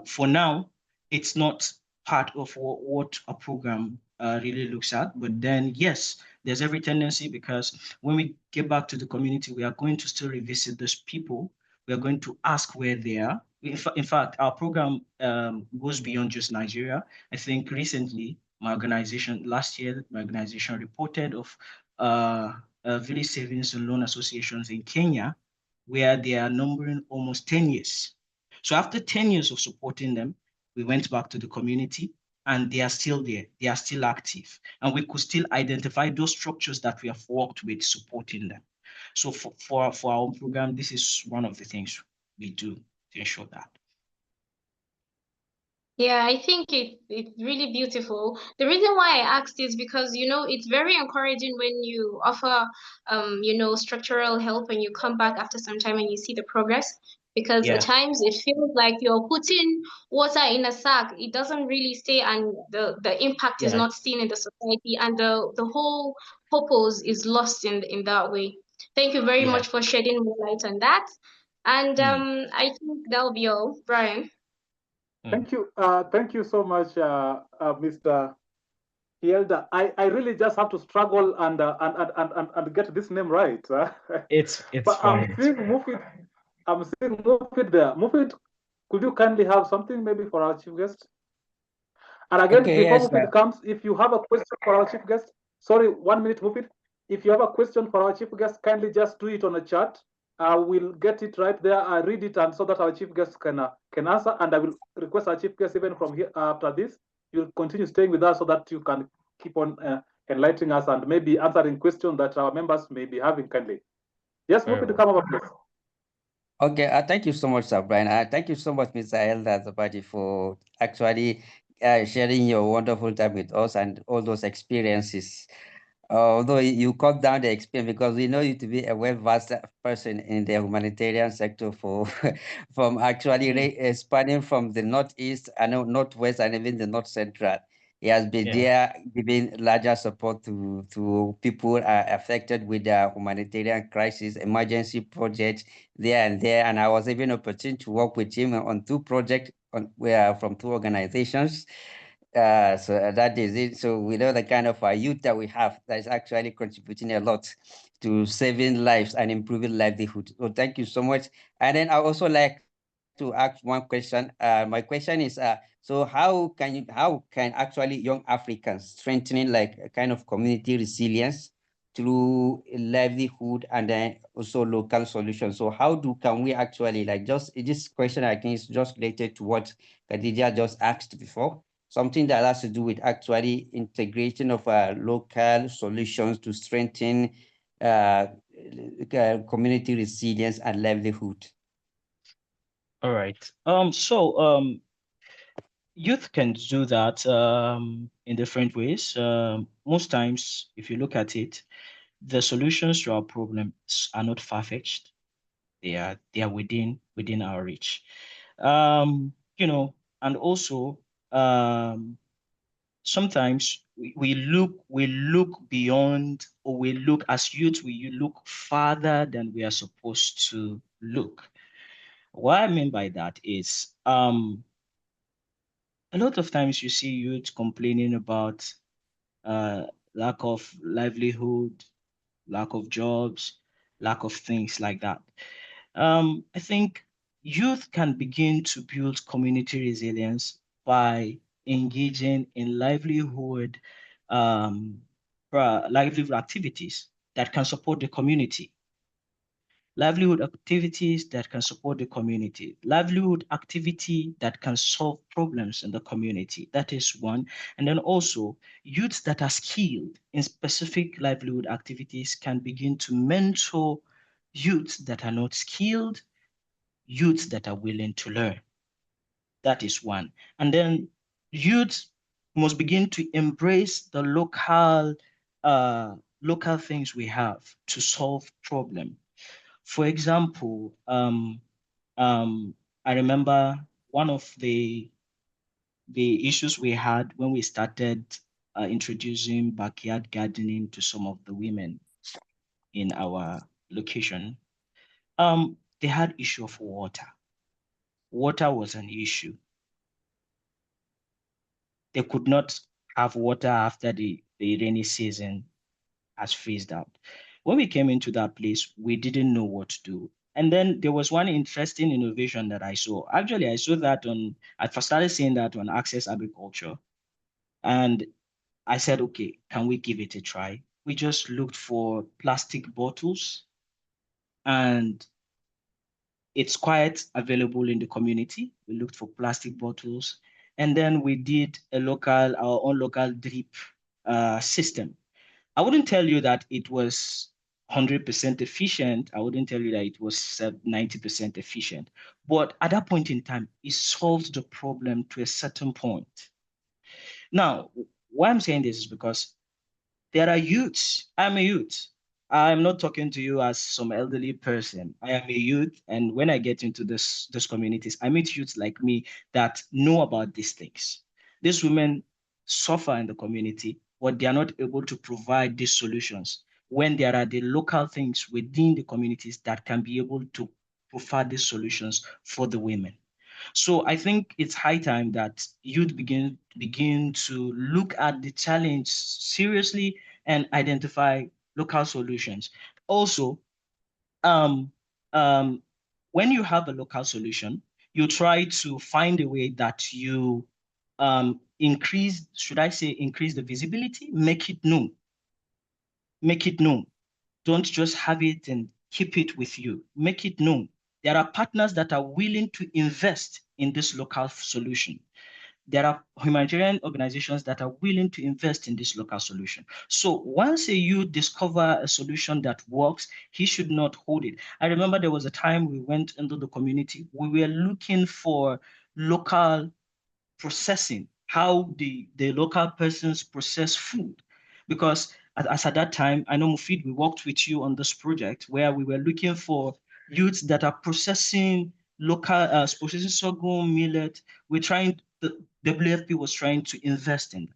For now, it's not part of what a program really looks at. But then, yes, there's every tendency, because when we get back to the community, we are going to still revisit those people. We are going to ask where they are. In fact, our program goes beyond just Nigeria. I think recently, last year, my organization reported of village savings and loan associations in Kenya, where they are numbering almost 10 years. So after 10 years of supporting them, we went back to the community, and they are still there. They are still active. And we could still identify those structures that we have worked with supporting them. So for our own program, this is one of the things we do to ensure that. Yeah, I think it's really beautiful. The reason why I asked is because, it's very encouraging when you offer, structural help and you come back after some time and you see the progress. Because at Yeah, times it feels like you're putting water in a sack. It doesn't really stay, and the impact is yeah. not seen in the society, and the whole purpose is lost in that way. Thank you very Yeah. much for shedding more light on that. And Mm, I think that'll be all, Brian. mm. Thank you. Thank you so much, Mr. Hielda. I really just have to struggle and get this name right. It's But I'm fine. seeing Mufid. I'm seeing Mufid there. Mufid, could you kindly have something maybe for our chief guest? And again, Okay, before yes, Mufid comes, if you have a question for our chief guest, sorry, 1 minute, Mufid. If you have a question for our chief guest, kindly just do it on a chat. I will get it right there. I read it, and so that our chief guest can answer. And I will request our chief guest, even from here after this, you'll continue staying with us so that you can keep on enlightening us and maybe answering questions that our members may be having kindly. Yes, Very Mufid, well. come over, please. Okay, thank you so much, Sir Brian. Thank you so much, Mr. Elder Zabadi, for actually sharing your wonderful time with us and all those experiences. Although you cut down the experience, because we know you to be a well-versed person in the humanitarian sector from actually spanning from the northeast and northwest and even the north central. He has been Yeah. there giving larger support to people affected with the humanitarian crisis, emergency projects there and there. And I was even opportune to work with him on 2 projects from 2 organizations. So that is it. So we know the kind of youth that we have that is actually contributing a lot to saving lives and improving livelihood. So thank you so much. And then I also like to ask one question. My question is, so how can actually young Africans strengthening like a kind of community resilience through livelihood and then also local solutions? So can we actually like just this question I think is just related to what Khadija just asked before, something that has to do with actually integration of local solutions to strengthen community resilience and livelihood? All right. Youth can do that in different ways. Most times, if you look at it, the solutions to our problems are not far-fetched. They are within our reach. And also sometimes we look beyond, or we look as youth, we look farther than we are supposed to look. What I mean by that is a lot of times you see youth complaining about uh, lack of livelihood, lack of jobs, lack of things like that. I think youth can begin to build community resilience by engaging in livelihood activities that can support the community. Livelihood activities that can support the community, livelihood activity that can solve problems in the community. That is one. And then also, youths that are skilled in specific livelihood activities can begin to mentor youths that are not skilled, youths that are willing to learn. That is one. And then youths must begin to embrace the local things we have to solve problem. For example, I remember one of the issues we had when we started introducing backyard gardening to some of the women in our location. They had issue of water. Water was an issue. They could not have water after the rainy season has phased out. When we came into that place, we didn't know what to do. And then there was one interesting innovation that I saw. Actually, I first started seeing that on Access Agriculture. And I said, okay, can we give it a try? We just looked for plastic bottles, and it's quite available in the community. We looked for plastic bottles, and then we did our own local drip system. I wouldn't tell you that it was 100% efficient. I wouldn't tell you that it was 90% efficient. But at that point in time, it solved the problem to a certain point. Now, why I'm saying this is because there are youths. I'm a youth. I'm not talking to you as some elderly person. I am a youth, and when I get into these communities, I meet youths like me that know about these things. These women suffer in the community, but they are not able to provide these solutions when there are the local things within the communities that can be able to provide these solutions for the women. So I think it's high time that youth begin to look at the challenge seriously and identify local solutions. Also, um, um, when you have a local solution, you try to find a way that you increase, should I say, increase the visibility, make it known. Make it known. Don't just have it and keep it with you. Make it known. There are partners that are willing to invest in this local solution. There are humanitarian organizations that are willing to invest in this local solution. So once a youth discover a solution that works, he should not hold it. I remember there was a time we went into the community. We were looking for local processing, how the local persons process food. Because as at that time, I know Mufid, we worked with you on this project where we were looking for youths that are processing processing sorghum, millet. The WFP was trying to invest in them.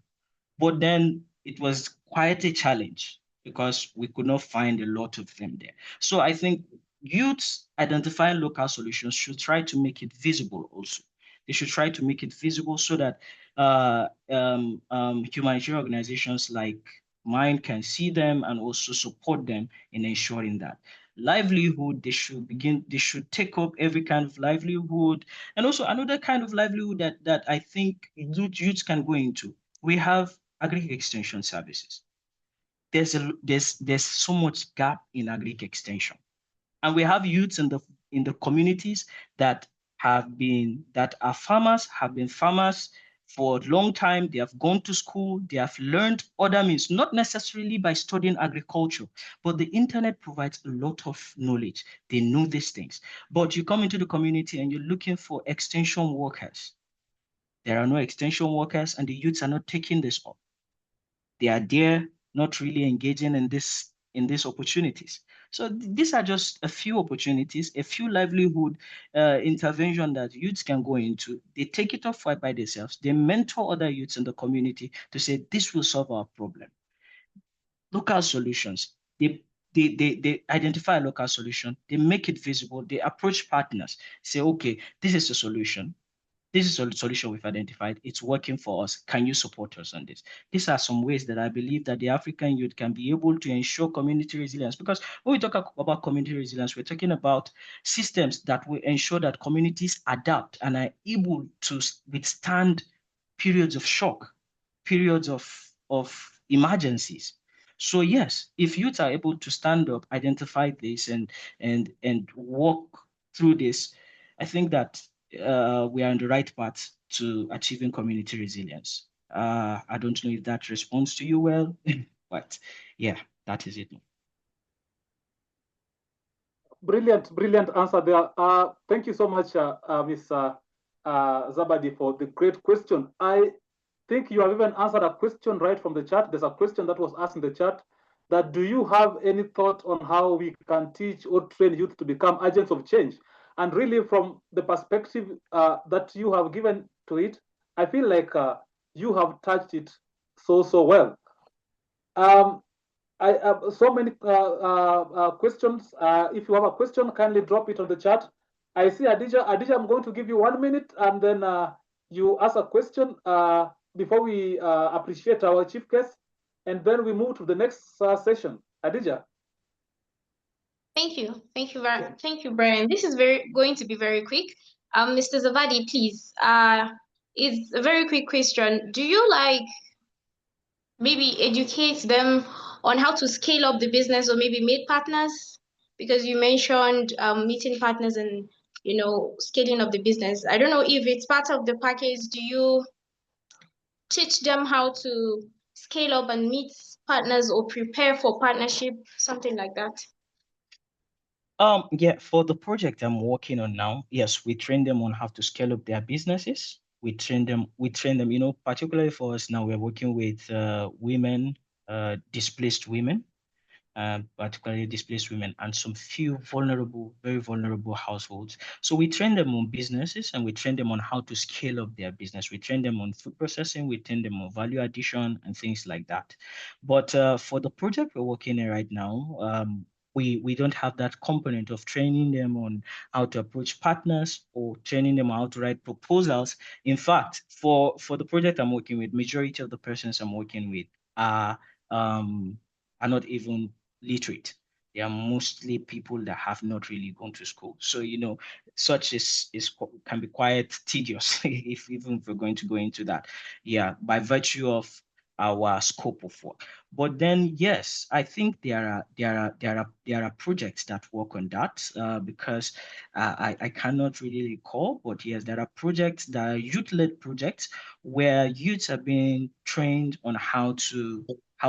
But then it was quite a challenge because we could not find a lot of them there. So I think youths identifying local solutions should try to make it visible also. They should try to make it visible so that humanitarian organizations like mine can see them and also support them in ensuring that. Livelihood, they should take up every kind of livelihood. And also another kind of livelihood that I think youths can go into. We have agri extension services. There's so much gap in agri extension. And we have youths in the communities that are farmers, have been farmers for a long time. They have gone to school. They have learned other means, not necessarily by studying agriculture, but the internet provides a lot of knowledge. They know these things. But you come into the community and you're looking for extension workers. There are no extension workers, and the youths are not taking this up. They are there, not really engaging in these opportunities. So these are just a few opportunities, a few livelihood intervention that youths can go into. They take it off by themselves. They mentor other youths in the community to say, this will solve our problem. Local solutions. They identify a local solution. They make it visible. They approach partners. Say, okay, this is a solution. This is a solution we've identified. It's working for us. Can you support us on this? These are some ways that I believe that the African youth can be able to ensure community resilience. Because when we talk about community resilience, we're talking about systems that will ensure that communities adapt and are able to withstand periods of shock, periods of emergencies. So yes, if youth are able to stand up, identify this, and walk through this, I think that we are on the right path to achieving community resilience. I don't know if that responds to you well, but yeah, that is it. Brilliant, brilliant answer there. Thank you so much, Ms. Zabadi, for the great question. I think you have even answered a question right from the chat. There's a question that was asked in the chat that, do you have any thought on how we can teach or train youth to become agents of change? And really, from the perspective that you have given to it, I feel like you have touched it so well. I have so many questions. If you have a question, kindly drop it on the chat. I see Adija. Adija, I'm going to give you 1 minute, and then you ask a question before we appreciate our chief guest, and then we move to the next session. Adija. Thank you, Brian. This is going to be very quick. Mr. Zavadi, please. It's a very quick question. Do you maybe educate them on how to scale up the business, or maybe meet partners? Because you mentioned meeting partners and scaling up the business. I don't know if it's part of the package. Do you teach them how to scale up and meet partners or prepare for partnership, something like that? Yeah, for the project I'm working on now, yes, we train them on how to scale up their businesses. We train them, particularly for us now, we're working with women, displaced women, particularly displaced women, and some few very vulnerable households. So we train them on businesses, and we train them on how to scale up their business. We train them on food processing, we train them on value addition and things like that. But for the project we're working in right now, we don't have that component of training them on how to approach partners or training them how to write proposals. In fact, for the project I'm working with, majority of the persons I'm working with are not even literate. They are mostly people that have not really gone to school. So, such can be quite tedious even if we're going to go into that. Yeah, by virtue of our scope of work. But then, yes, I think there are projects that work on that because I cannot really recall, but yes, there are projects that are youth-led projects where youths are being trained on how to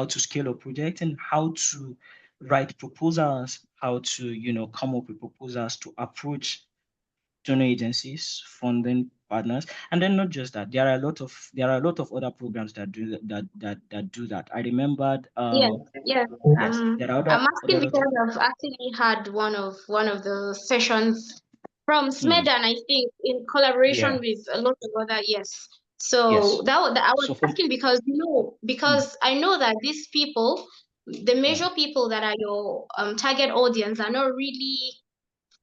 scale up projects and how to write proposals, how to come up with proposals to approach donor agencies, funding partners, and then not just that. There are a lot of other programs that do that. I remembered. Yes. Yes, there are I'm asking because I've actually had one of the sessions from Smedan, I think, in collaboration with a lot of other. Yes. So that I was asking because I know that these people, the major people that are your target audience, are not really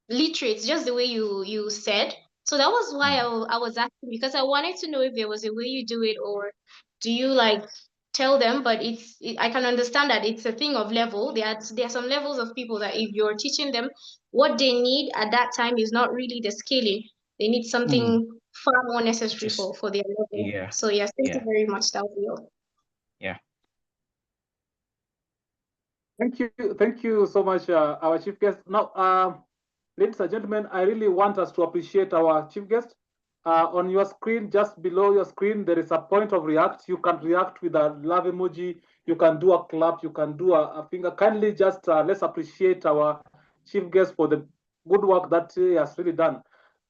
literate, just the way you said. So that was why I was asking, because I wanted to know if there was a way you do it, or do you tell them? But I can understand that it's a thing of level. There are some levels of people that if you're teaching them, what they need at that time is not really the scaling. They need something far more necessary for their level. Yeah. So yes, thank you very much. That was all. Yeah. Thank you so much, our chief guest. Now, ladies and gentlemen, I really want us to appreciate our chief guest. On your screen, just below your screen, there is a point of react. You can react with a love emoji. You can do a clap. You can do a finger. Kindly just let's appreciate our chief guest for the good work that he has really done.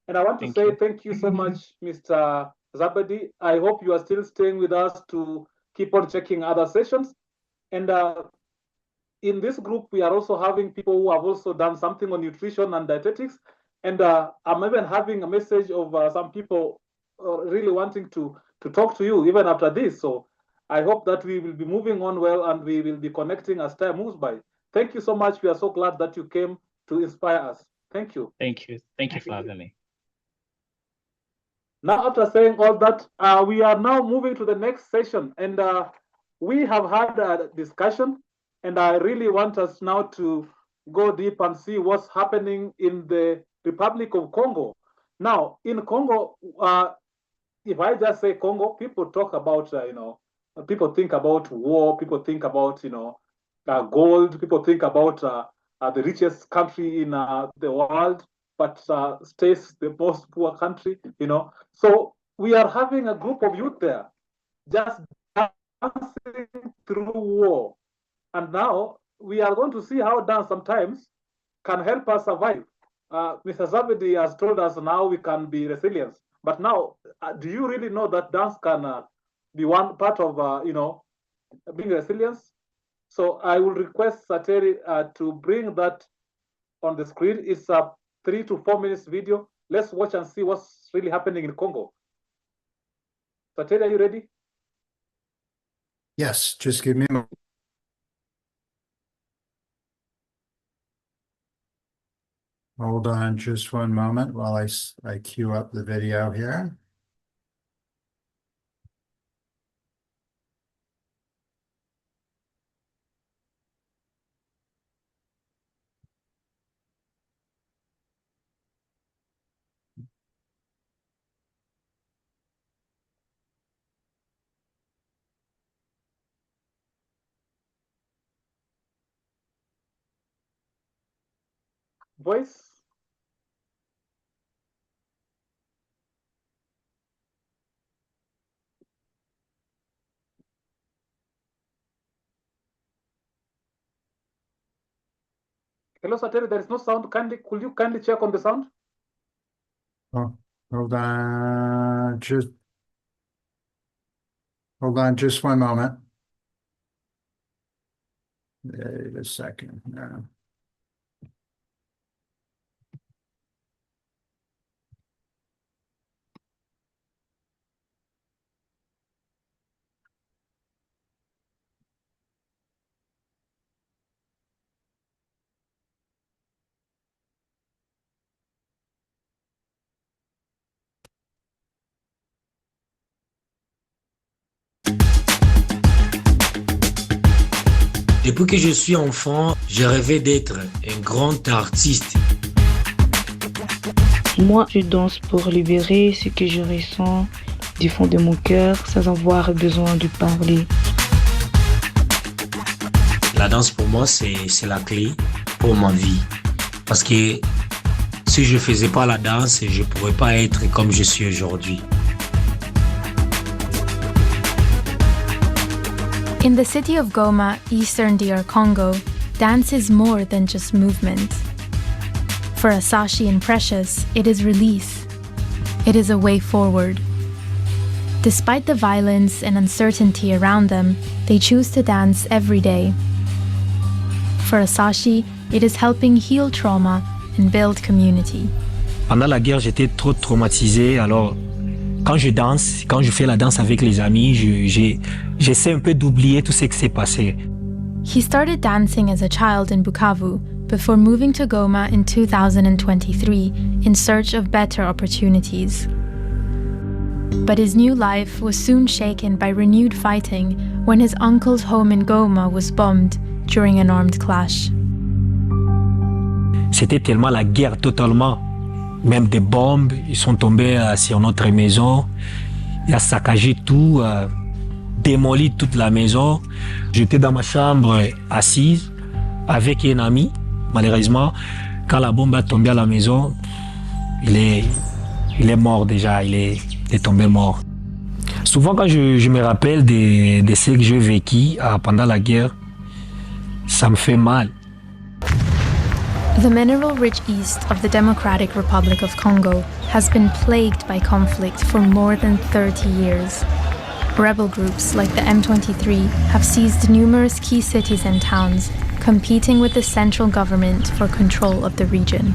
And I want to say thank you so much, Mr. Zabadi. I hope you are still staying with us to keep on checking other sessions. And in this group, we are also having people who have also done something on nutrition and dietetics. And I'm even having a message of some people really wanting to talk to you even after this. So I hope that we will be moving on well and we will be connecting as time moves by. Thank you so much. We are so glad that you came to inspire us. Thank you. Thank you. Thank you for having me. Now, after saying all that, we are now moving to the next session. And we have had a discussion. And I really want us now to go deep and see what's happening in the Republic of Congo. Now, in Congo, if I just say Congo, people talk about, people think about war, people think about, gold, people think about the richest country in the world, but stays the most poor country, So we are having a group of youth there just dancing through war. And now we are going to see how dance sometimes can help us survive. Mr. Zabedi has told us now we can be resilient. But now, do you really know that dance can be one part of, being resilient? So I will request Sateri to bring that on the screen. It's a 3 to 4 minutes video. Let's watch and see what's really happening in Congo. Sateri, are you ready? Yes, just give me a moment. Hold on just one moment while I queue up the video here. Voice? Hello, Sateri, there is no sound. Could you kindly check on the sound? Oh, hold on just one moment. Wait a second. No. Depuis que je suis enfant, j'ai rêvé d'être un grand artiste. Moi, je danse pour libérer ce que je ressens du fond de mon cœur sans avoir besoin de parler. La danse pour moi, c'est la clé pour ma vie. Parce que si je ne faisais pas la danse, je ne pourrais pas être comme je suis aujourd'hui. In the city of Goma, eastern DR Congo, dance is more than just movement. For Asashi and Precious, it is release. It is a way forward. Despite the violence and uncertainty around them, they choose to dance every day. For Asashi, it is helping heal trauma and build community. Pendant la guerre, j'étais trop traumatisé, alors quand je danse, quand je fais la danse avec les amis, j'essaie un peu d'oublier tout ce qui s'est passé. He started dancing as a child in Bukavu before moving to Goma in 2023 in search of better opportunities. But his new life was soon shaken by renewed fighting when his uncle's home in Goma was bombed during an armed clash. C'était tellement la guerre totalement. Même des bombes, ils sont tombés sur notre maison. Il a saccagé tout, démoli toute la maison. J'étais dans ma chambre assise avec un ami. Malheureusement, quand la bombe a tombé à la maison, il il est mort déjà, il est tombé mort. Souvent quand je me rappelle de ce que j'ai vécu pendant la guerre, ça me fait mal. The mineral-rich east of the Democratic Republic of Congo has been plagued by conflict for more than 30 years. Rebel groups like the M23 have seized numerous key cities and towns, competing with the central government for control of the region.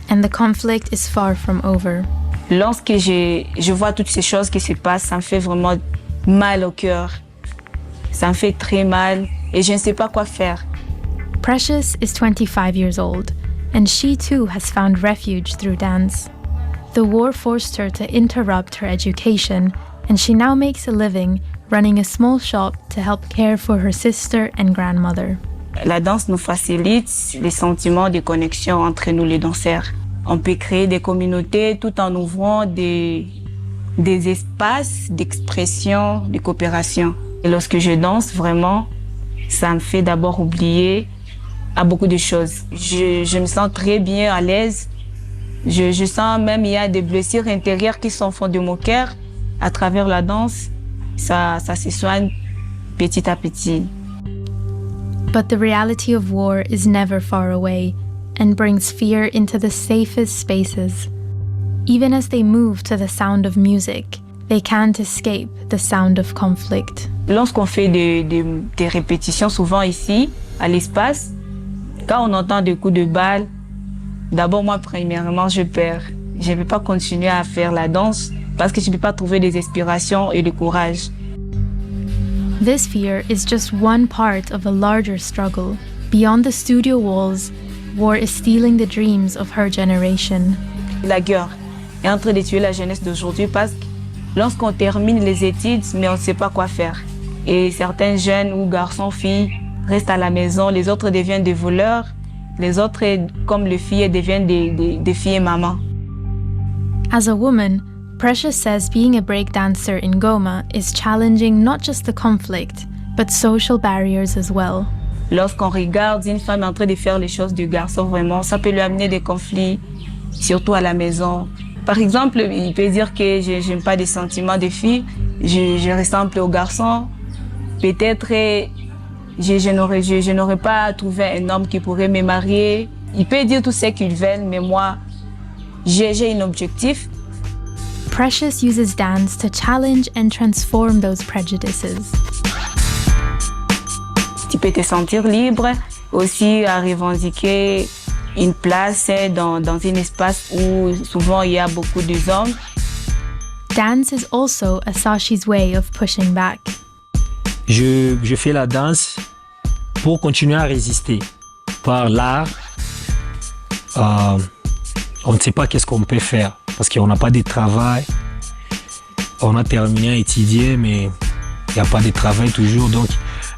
And the conflict is far from over. Lorsque je vois toutes ces choses qui se passent, ça me fait vraiment mal au cœur. Ça me fait très mal et je ne sais pas quoi faire. Precious is 25 years old, and she too has found refuge through dance. The war forced her to interrupt her education, and she now makes a living running a small shop to help care for her sister and grandmother. La danse nous facilite les sentiments de connexion entre nous les danseurs. On peut créer des communautés tout en ouvrant des espaces d'expression, de coopération. Et lorsque je danse, vraiment, ça me fait d'abord oublier à beaucoup de choses. Je me sens très bien à l'aise. Je sens même qu'il y a des blessures intérieures qui sont au fond de mon cœur. À travers la danse, ça se soigne petit à petit. But the reality of war is never far away and brings fear into the safest spaces. Even as they move to the sound of music, they can't escape the sound of conflict. Lorsqu'on fait des répétitions, souvent ici, à l'espace, quand on entend des coups de balle, d'abord moi, premièrement, je perds. Je ne peux pas continuer à faire la danse parce que je ne peux pas trouver des inspirations et le courage. This fear is just one part of a larger struggle. Beyond the studio walls, war is stealing the dreams of her generation. La guerre est en train de tuer la jeunesse d'aujourd'hui parce que lorsqu'on termine les études, mais on ne sait pas quoi faire. Et certains jeunes ou garçons, filles, restent à la maison, les autres deviennent des voleurs, les autres, comme les filles, deviennent des filles et mamans. As a woman, Precious says being a breakdancer in Goma is challenging not just the conflict, but social barriers as well. Lorsqu'on regarde une femme en train de faire les choses du garçon, vraiment, ça peut lui amener des conflits, surtout à la maison. Par exemple, il peut dire que je n'aime pas des sentiments de filles, je ressemble au garçon. Peut-être je n'aurais pas trouvé un homme qui pourrait me marier. Il peut dire tout ce qu'il veut, mais moi, j'ai un objectif. Precious uses dance to challenge and transform those prejudices. Tu peux te sentir libre, aussi à revendiquer une place dans un espace où souvent il y a beaucoup d'hommes. Dance is also Asashi's way of pushing back. Je fais la danse pour continuer à résister. Par l'art, on ne sait pas qu'est-ce qu'on peut faire parce qu'on n'a pas de travail. On a terminé à étudier, mais il n'y a pas de travail toujours. Donc,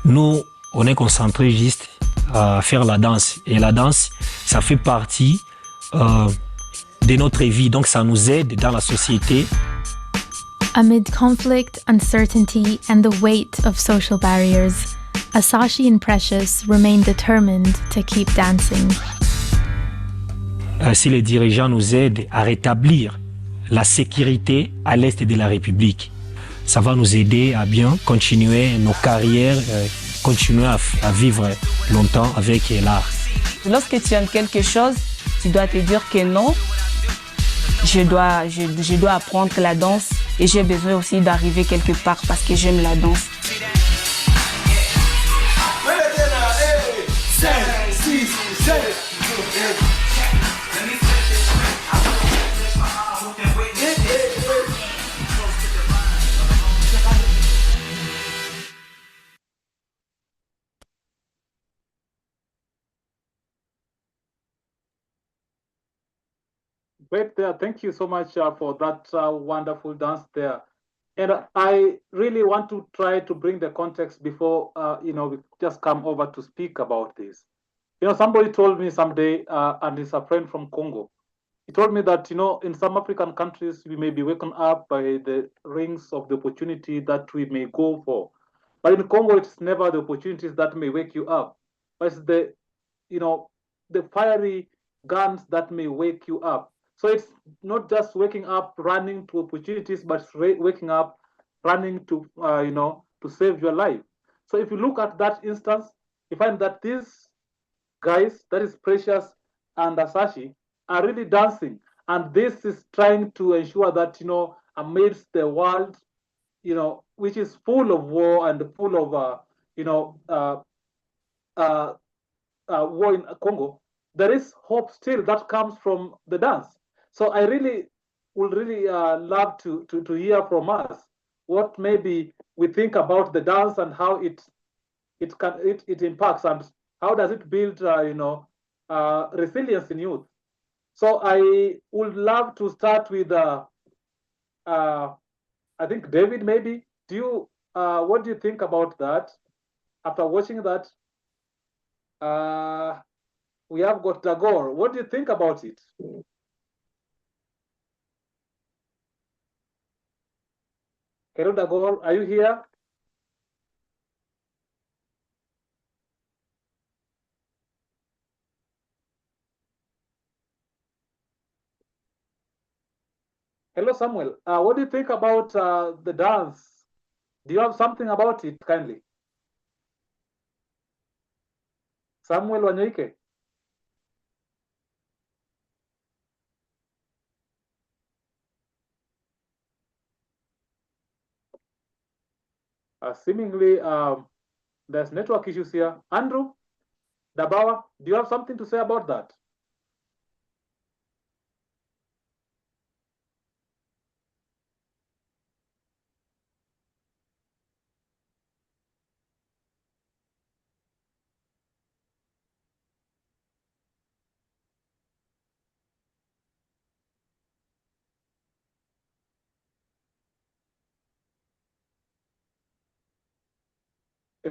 nous, on est concentré juste à faire la danse. Et la danse, ça fait partie de notre vie. Donc, ça nous aide dans la société. Amid conflict, uncertainty, and the weight of social barriers, Asashi and Precious remain determined to keep dancing. Si les dirigeants nous aident à rétablir la sécurité à l'est de la République, ça va nous aider à bien continuer nos carrières, continuer à vivre longtemps avec l'art. Lorsque tu aimes quelque chose, tu dois te dire que non, je dois apprendre la danse et j'ai besoin aussi d'arriver quelque part parce que j'aime la danse. Great there. Thank you so much for that wonderful dance there. And I really want to try to bring the context before, we just come over to speak about this. Somebody told me someday, and it's a friend from Congo. He told me that, in some African countries, we may be waken up by the rings of the opportunity that we may go for. But in Congo, it's never the opportunities that may wake you up. But it's the fiery guns that may wake you up. So it's not just waking up, running to opportunities, but waking up, running to, to save your life. So if you look at that instance, you find that these guys, that is Precious and Asashi, are really dancing. And this is trying to ensure that, amidst the world, which is full of war and full of, war in Congo, there is hope still that comes from the dance. So I really would really love to hear from us what maybe we think about the dance and how it impacts, and how does it build resilience in youth. So I would love to start with I think David, maybe. What do you think about that after watching that? We have got Tagore. What do you think about it? Hello, Tagore, are you here? Hello, Samuel. What do you think about the dance? Do you have something about it, kindly? Samuel Wanyoike. Seemingly, there's network issues here. Andrew Dabawa, do you have something to say about that?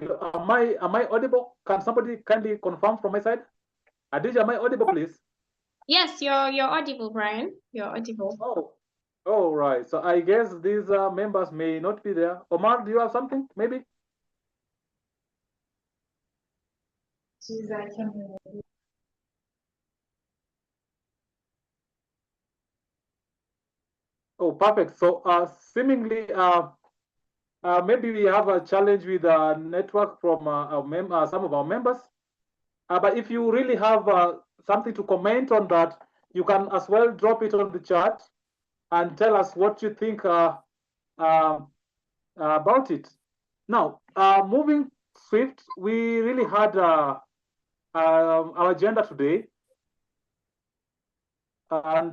Am I audible? Can somebody kindly confirm from my side? Adija, am I audible, please? Yes, you're audible, Brian. You're audible. Oh, right. So I guess these members may not be there. Omar, do you have something, maybe? Oh, perfect. So seemingly, maybe we have a challenge with network from some of our members. But if you really have something to comment on that, you can as well drop it on the chat and tell us what you think about it. Now, moving swift, we really had our agenda today. And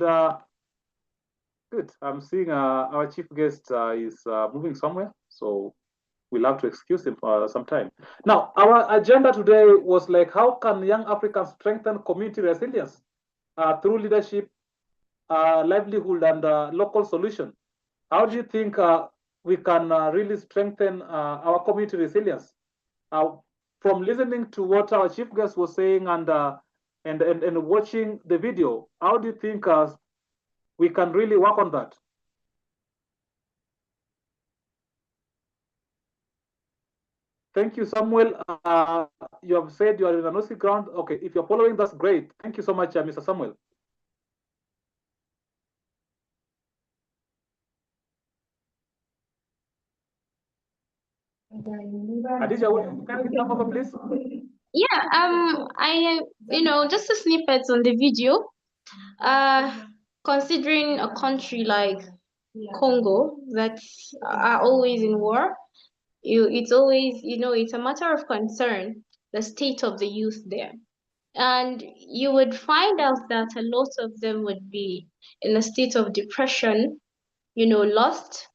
good, I'm seeing our chief guest is moving somewhere, so we'll have to excuse him for some time. Now, our agenda today was like, how can young Africans strengthen community resilience through leadership, livelihood, and local solution? How do you think we can really strengthen our community resilience? From listening to what our chief guest was saying and watching the video, how do you think we can really work on that? Thank you, Samuel. You have said you are in an OC ground. Okay, if you're following, that's great. Thank you so much, Mr. Samuel. Adija, can you come over, please? Yeah, I just a snippet on the video. Considering a country like Congo that are always in war, it's always, it's a matter of concern, the state of the youth there. And you would find out that a lot of them would be in a state of depression, lost,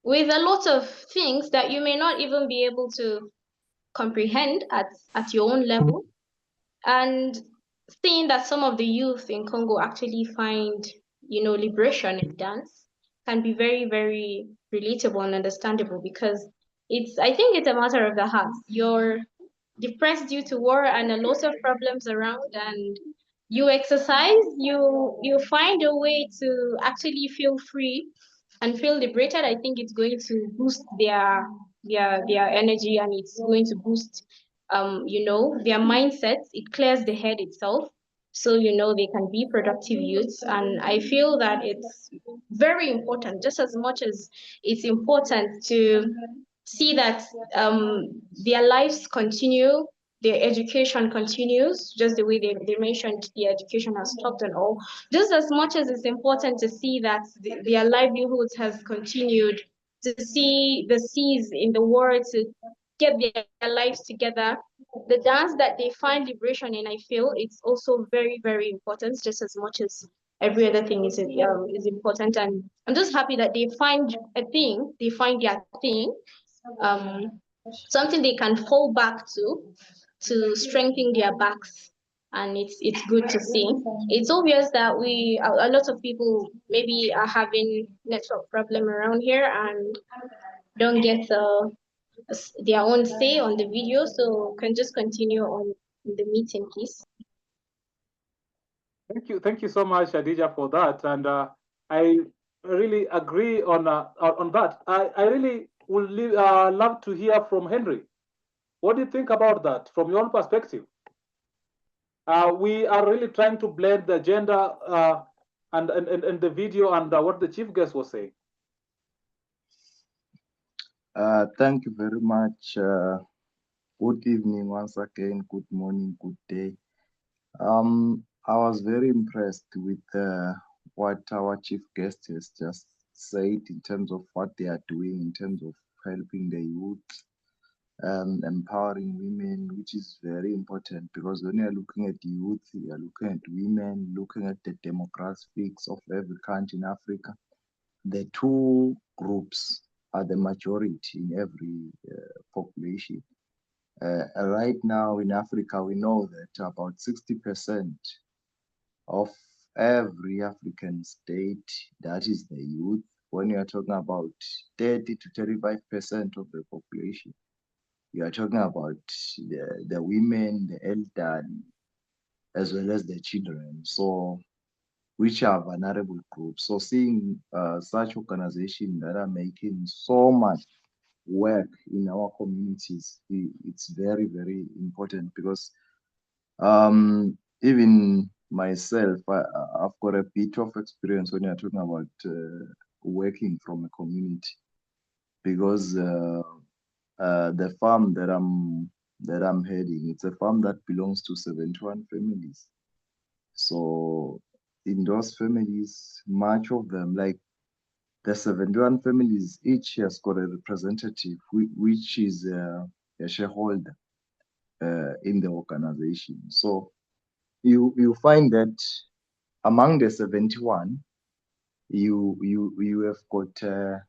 with a lot of things that you may not even be able to comprehend at your own level. And seeing that some of the youth in Congo actually find, liberation in dance can be very, very relatable and understandable, because I think it's a matter of the heart. You're depressed due to war and a lot of problems around, and you exercise, you find a way to actually feel free and feel liberated. I think it's going to boost their energy, and it's going to boost their mindsets. It clears the head itself. so they can be productive youths. And I feel that it's very important, just as much as it's important to see that their lives continue, their education continues, just the way they mentioned the education has stopped and all. Just as much as it's important to see that their livelihoods has continued, to see the C's in the world to get their lives together, the dance that they find liberation in, I feel it's also very, very important, just as much as every other thing is important. And I'm just happy that they find a thing, they find their thing, something they can fall back to strengthen their backs. And it's good to see. It's obvious that a lot of people maybe are having network problem around here and don't get their own say on the video, so can just continue on the meeting, please. Thank you so much, Adija, for that. And I really agree on that. I really would love to hear from Henry. What do you think about that from your own perspective? We are really trying to blend the agenda and the video and what the chief guest was saying. Thank you very much. Good evening once again. Good morning. Good day. I was very impressed with what our chief guest has just said in terms of what they are doing in terms of helping the youth, empowering women, which is very important, because when you're looking at youth, you're looking at women, looking at the demographics of every country in Africa. The two groups are the majority in every population. Right now in Africa, we know that about 60% of every African state, that is the youth. When you are talking about 30 to 35% of the population, you are talking about the women, the elderly, as well as the children, so which are vulnerable groups. So seeing such organizations that are making so much work in our communities, it's very, very important, because even myself, I've got a bit of experience when you're talking about working from a community, because the farm that I'm heading, it's a farm that belongs to 71 families. So in those families, much of them, like the 71 families, each has got a representative, which is a shareholder in the organization. So you find that among the 71, you have got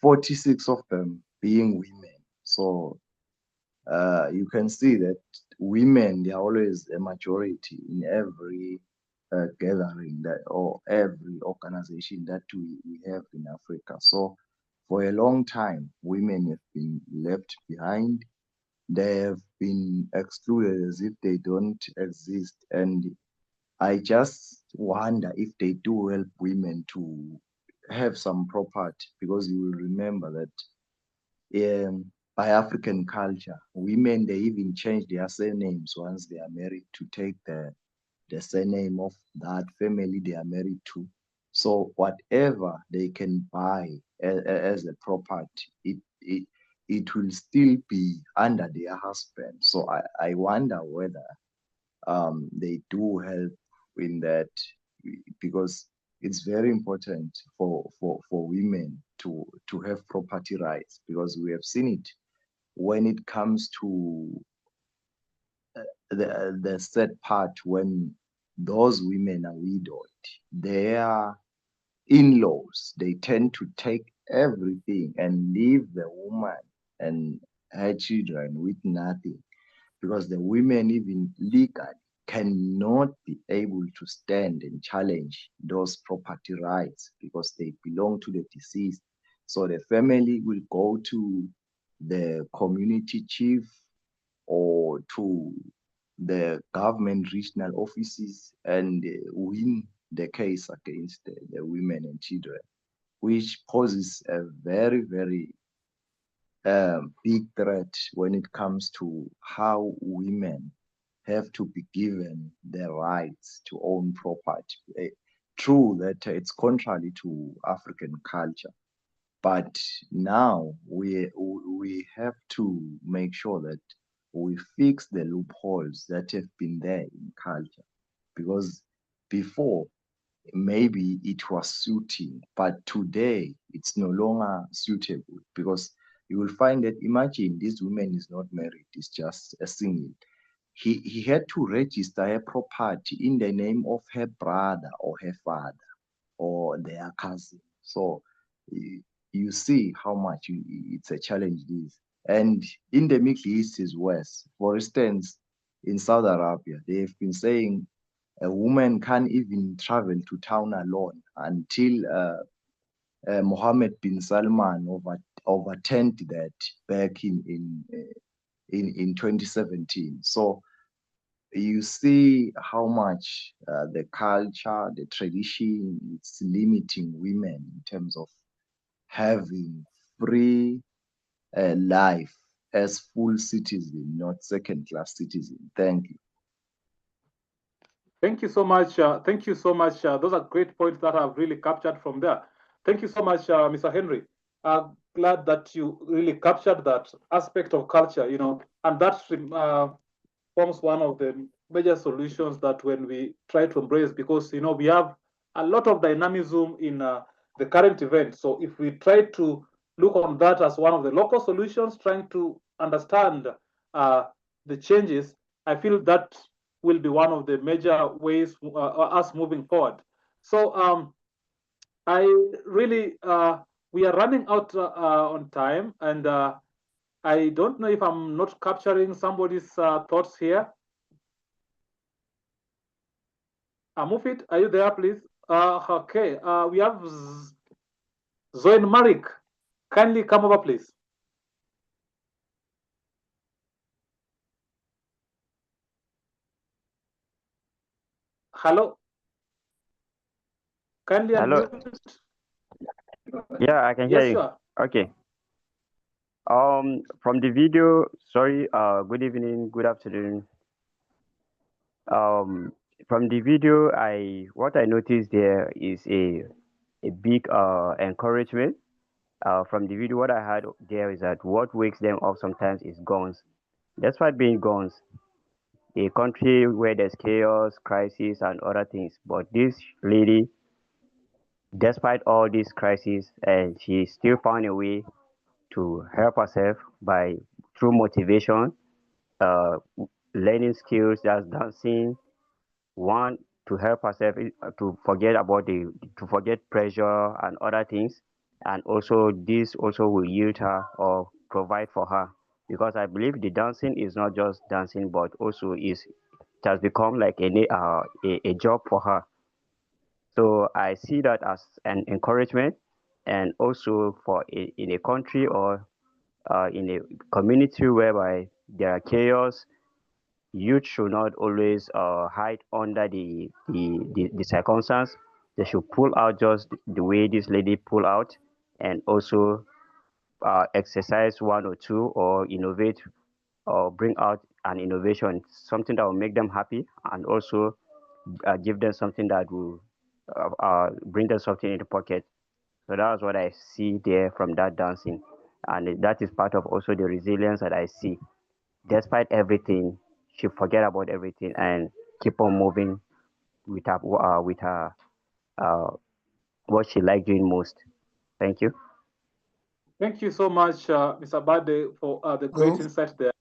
46 of them being women. So you can see that women, they are always a majority in every gathering or every organization that we have in Africa. So for a long time, women have been left behind. They have been excluded as if they don't exist. And I just wonder if they do help women to have some property, because you will remember that by African culture, women, they even change their surnames once they are married to take the surname of that family they are married to. So whatever they can buy as a property, it will still be under their husband. So I wonder whether they do help in that, because it's very important for women to have property rights, because we have seen it when it comes to the sad part, when those women are widowed, their in-laws, they tend to take everything and leave the woman and her children with nothing, because the women, even legally, cannot be able to stand and challenge those property rights, because they belong to the deceased. So the family will go to the community chief or to the government regional offices and win the case against the women and children, which poses a very, very big threat when it comes to how women have to be given the rights to own property. True that it's contrary to African culture, but now we have to make sure that we fix the loopholes that have been there in culture, because before maybe it was suiting, but today it's no longer suitable, because you will find that, imagine this woman is not married, it's just a single. He had to register her property in the name of her brother or her father or their cousin. So you see how much it's a challenge this. And in the Middle East is worse. For instance, in Saudi Arabia, they've been saying a woman can't even travel to town alone until Mohammed bin Salman overturned that back in 2017. So you see how much the culture, the tradition, it's limiting women in terms of having free life as full citizen, not second-class citizen. Thank you. Thank you so much. Thank you so much. Those are great points that I've really captured from there. Thank you so much, Mr. Henry. Glad that you really captured that aspect of culture, and that forms one of the major solutions that when we try to embrace, because, we have a lot of dynamism in the current event. So if we try to look on that as one of the local solutions, trying to understand the changes, I feel that will be one of the major ways us moving forward. So I really, we are running out on time, and I don't know if I'm not capturing somebody's thoughts here. Mufit, are you there, please? Okay, we have Zoen Marik. Kindly come over, please. Hello. Kindly Hello. unmute. Yeah, I can hear Yes, you. sure. Okay. From the video, sorry, good evening, good afternoon. From the video, what I noticed there is a big encouragement. From the video, what I heard there is that what wakes them up sometimes is guns. Despite being guns, a country where there's chaos, crisis, and other things, but this lady, despite all these crises, and she still found a way to help herself by through motivation, uh, learning skills, that's dancing. One, to help herself to forget pressure and other things, and also this also will yield her or provide for her, because I believe the dancing is not just dancing, but also it has become like a job for her. So I see that as an encouragement, and also in a country or in a community whereby there are chaos, youth should not always hide under the circumstance. They should pull out just the way this lady pull out, and also exercise one or two, or innovate, or bring out an innovation, something that will make them happy, and also give them something that will bring them something in the pocket. So that's what I see there from that dancing. And that is part of also the resilience that I see. Despite everything, she forget about everything and keep on moving with her what she like doing most. Thank you. Thank you so much, Mr. Bade, for the great insight there.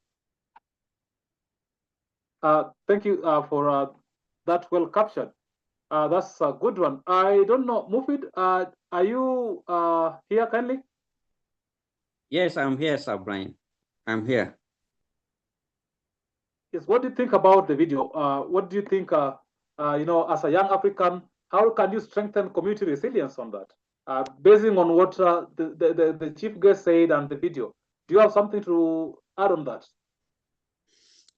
Thank you for that well captured. That's a good one. I don't know, Mufid, are you here kindly? Yes, I'm here, Sir Brian. I'm here. Yes, what do you think about the video? What do you think, as a young African, how can you strengthen community resilience on that? Basing on what the chief guest said and the video, do you have something to add on that?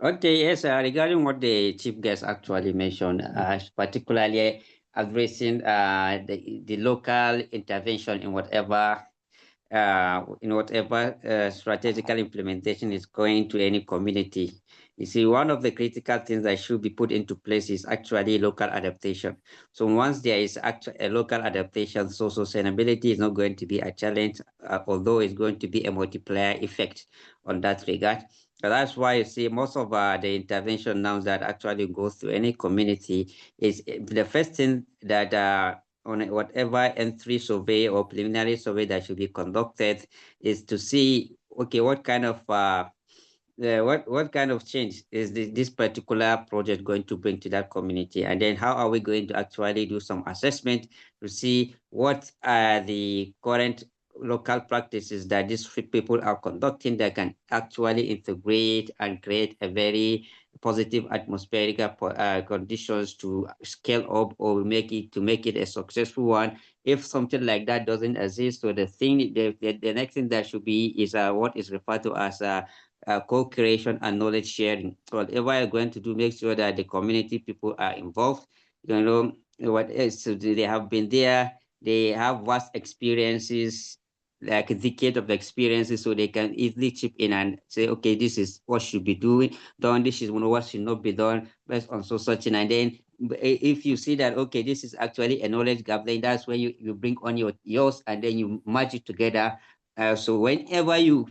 Okay, yes, regarding what the chief guest actually mentioned, particularly addressing the local intervention in whatever strategical implementation is going to any community. You see, one of the critical things that should be put into place is actually local adaptation. So once there is actually a local adaptation, so sustainability is not going to be a challenge, although it's going to be a multiplier effect on that regard. So that's why you see most of the intervention now that actually goes to any community is the first thing that on whatever N3 survey or preliminary survey that should be conducted is to see, okay, what kind of what kind of change is this particular project going to bring to that community, and then how are we going to actually do some assessment to see what are the current local practices that these people are conducting that can actually integrate and create a very positive atmospheric conditions to scale up or make it a successful one. If something like that doesn't exist, so the next thing that should be is what is referred to as co-creation and knowledge sharing. Whatever you're going to do, make sure that the community people are involved. You know, what else? So they have been there, they have vast experiences, like a decade of experiences, so they can easily chip in and say, okay, this is what should be done, this is what should not be done, based on such. And then if you see that, okay, this is actually a knowledge gap, then that's when you bring on yours and then you merge it together. So whenever you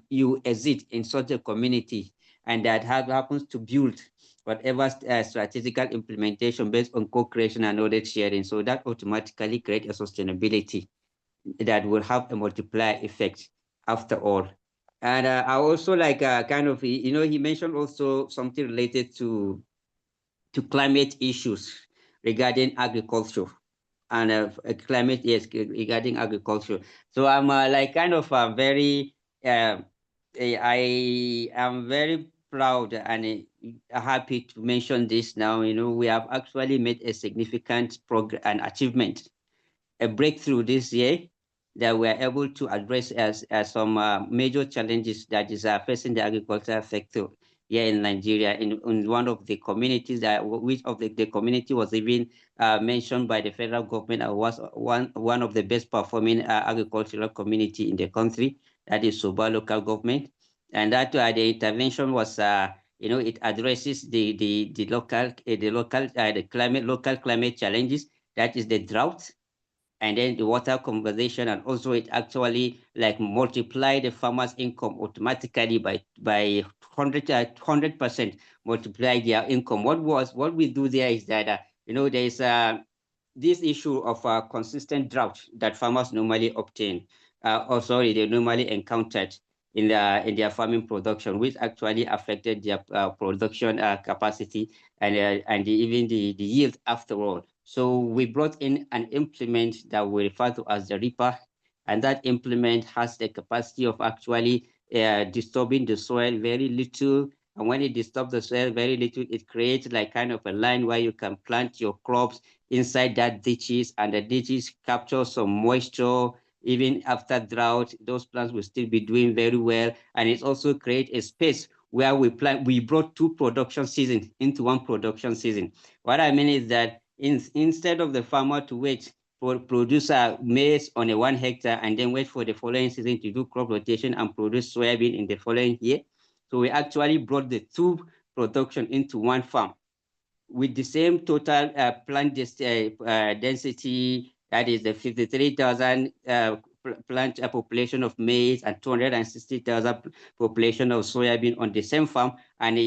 exit in such a community and that happens to build whatever strategical implementation based on co-creation and knowledge sharing, so that automatically creates a sustainability that will have a multiplier effect after all. And I also like kind of, he mentioned also something related to climate issues regarding agriculture and climate, yes, regarding agriculture. So I'm like kind of very I am very proud and happy to mention this now. We have actually made a significant progress and achievement, a breakthrough this year, that we are able to address as some major challenges that is facing the agricultural sector here in Nigeria. In one of the communities, which of the community was even mentioned by the federal government was one of the best performing agricultural community in the country, that is Soba local government. And that the intervention was it addresses the local climate challenges, that is the drought, and then the water conservation, and also it actually like multiply the farmers' income automatically by 100% multiply their income. What we do there is that there is this issue of consistent drought that farmers normally obtain, they normally encountered in their farming production, which actually affected their production capacity and even the yield after all. So we brought in an implement that we refer to as the Reaper, and that implement has the capacity of actually disturbing the soil very little. And when it disturbs the soil very little, it creates like kind of a line where you can plant your crops inside that ditches, and the ditches capture some moisture. Even after drought, those plants will still be doing very well. And it also creates a space where we brought two production seasons into one production season. What I mean is that instead of the farmer to wait for produce maize on a 1 hectare and then wait for the following season to do crop rotation and produce soybean in the following year, so we actually brought the two production into one farm with the same total plant density, that is the 53,000 plant population of maize and 260,000 population of soybean on the same farm. And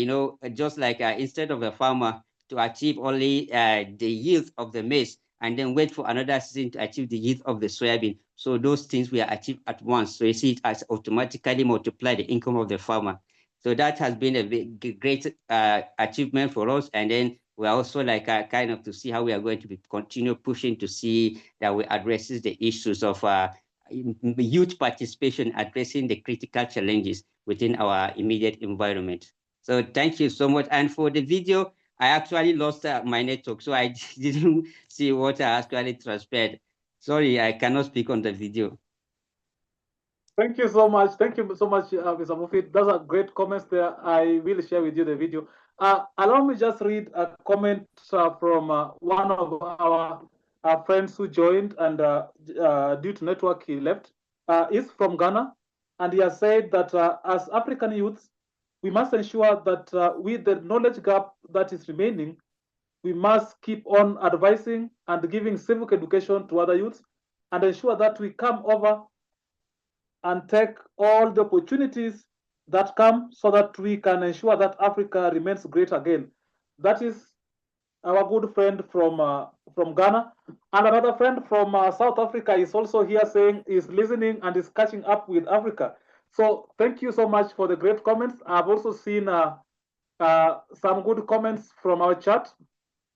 just like instead of a farmer to achieve only the yield of the maize and then wait for another season to achieve the yield of the soybean, so those things were achieved at once. So you see it as automatically multiply the income of the farmer. So that has been a great achievement for us. And then we're also like kind of to see how we are going to continue pushing to see that we addresses the issues of youth participation, addressing the critical challenges within our immediate environment. So thank you so much. And for the video, I actually lost my network, so I didn't see what I actually transpired. Sorry, I cannot speak on the video. Thank you so much. Thank you so much, Mr. Mufid. Those are great comments there. I will share with you the video. Allow me just read a comment from one of our friends who joined, and due to network, he left. He's from Ghana, and he has said that as African youths, we must ensure that with the knowledge gap that is remaining, we must keep on advising and giving civic education to other youths and ensure that we come over and take all the opportunities that come so that we can ensure that Africa remains great again. That is our good friend from Ghana. And another friend from South Africa is also here saying is listening and is catching up with Africa. So thank you so much for the great comments. I've also seen some good comments from our chat.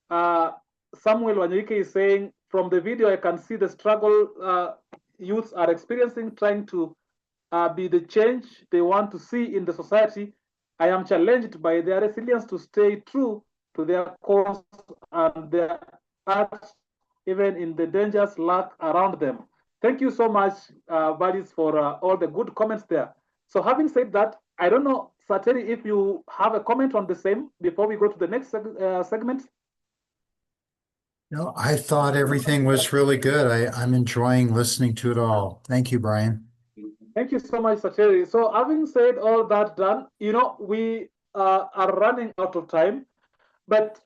Samuel Wanyike is saying, from the video, I can see the struggle youths are experiencing trying to be the change they want to see in the society. I am challenged by their resilience to stay true to their cause and their art, even in the dangers lurk around them. Thank you so much, buddies, for all the good comments there. So having said that, I don't know, Sateri, if you have a comment on the same before we go to the next segment. No, I thought everything was really good. I'm enjoying listening to it all. Thank you, Brian. Thank you so much, Sateri. So having said all that done, we are running out of time, but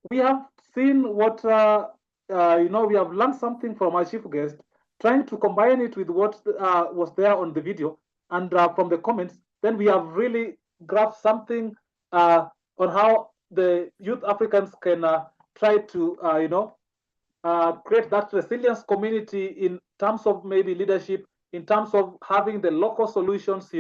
we have seen what, we have learned something from our chief guest, trying to combine it with what was there on the video and from the comments. Then we have really grasped something on how the youth Africans can try to, create that resilience community in terms of maybe leadership, in terms of having the local solutions,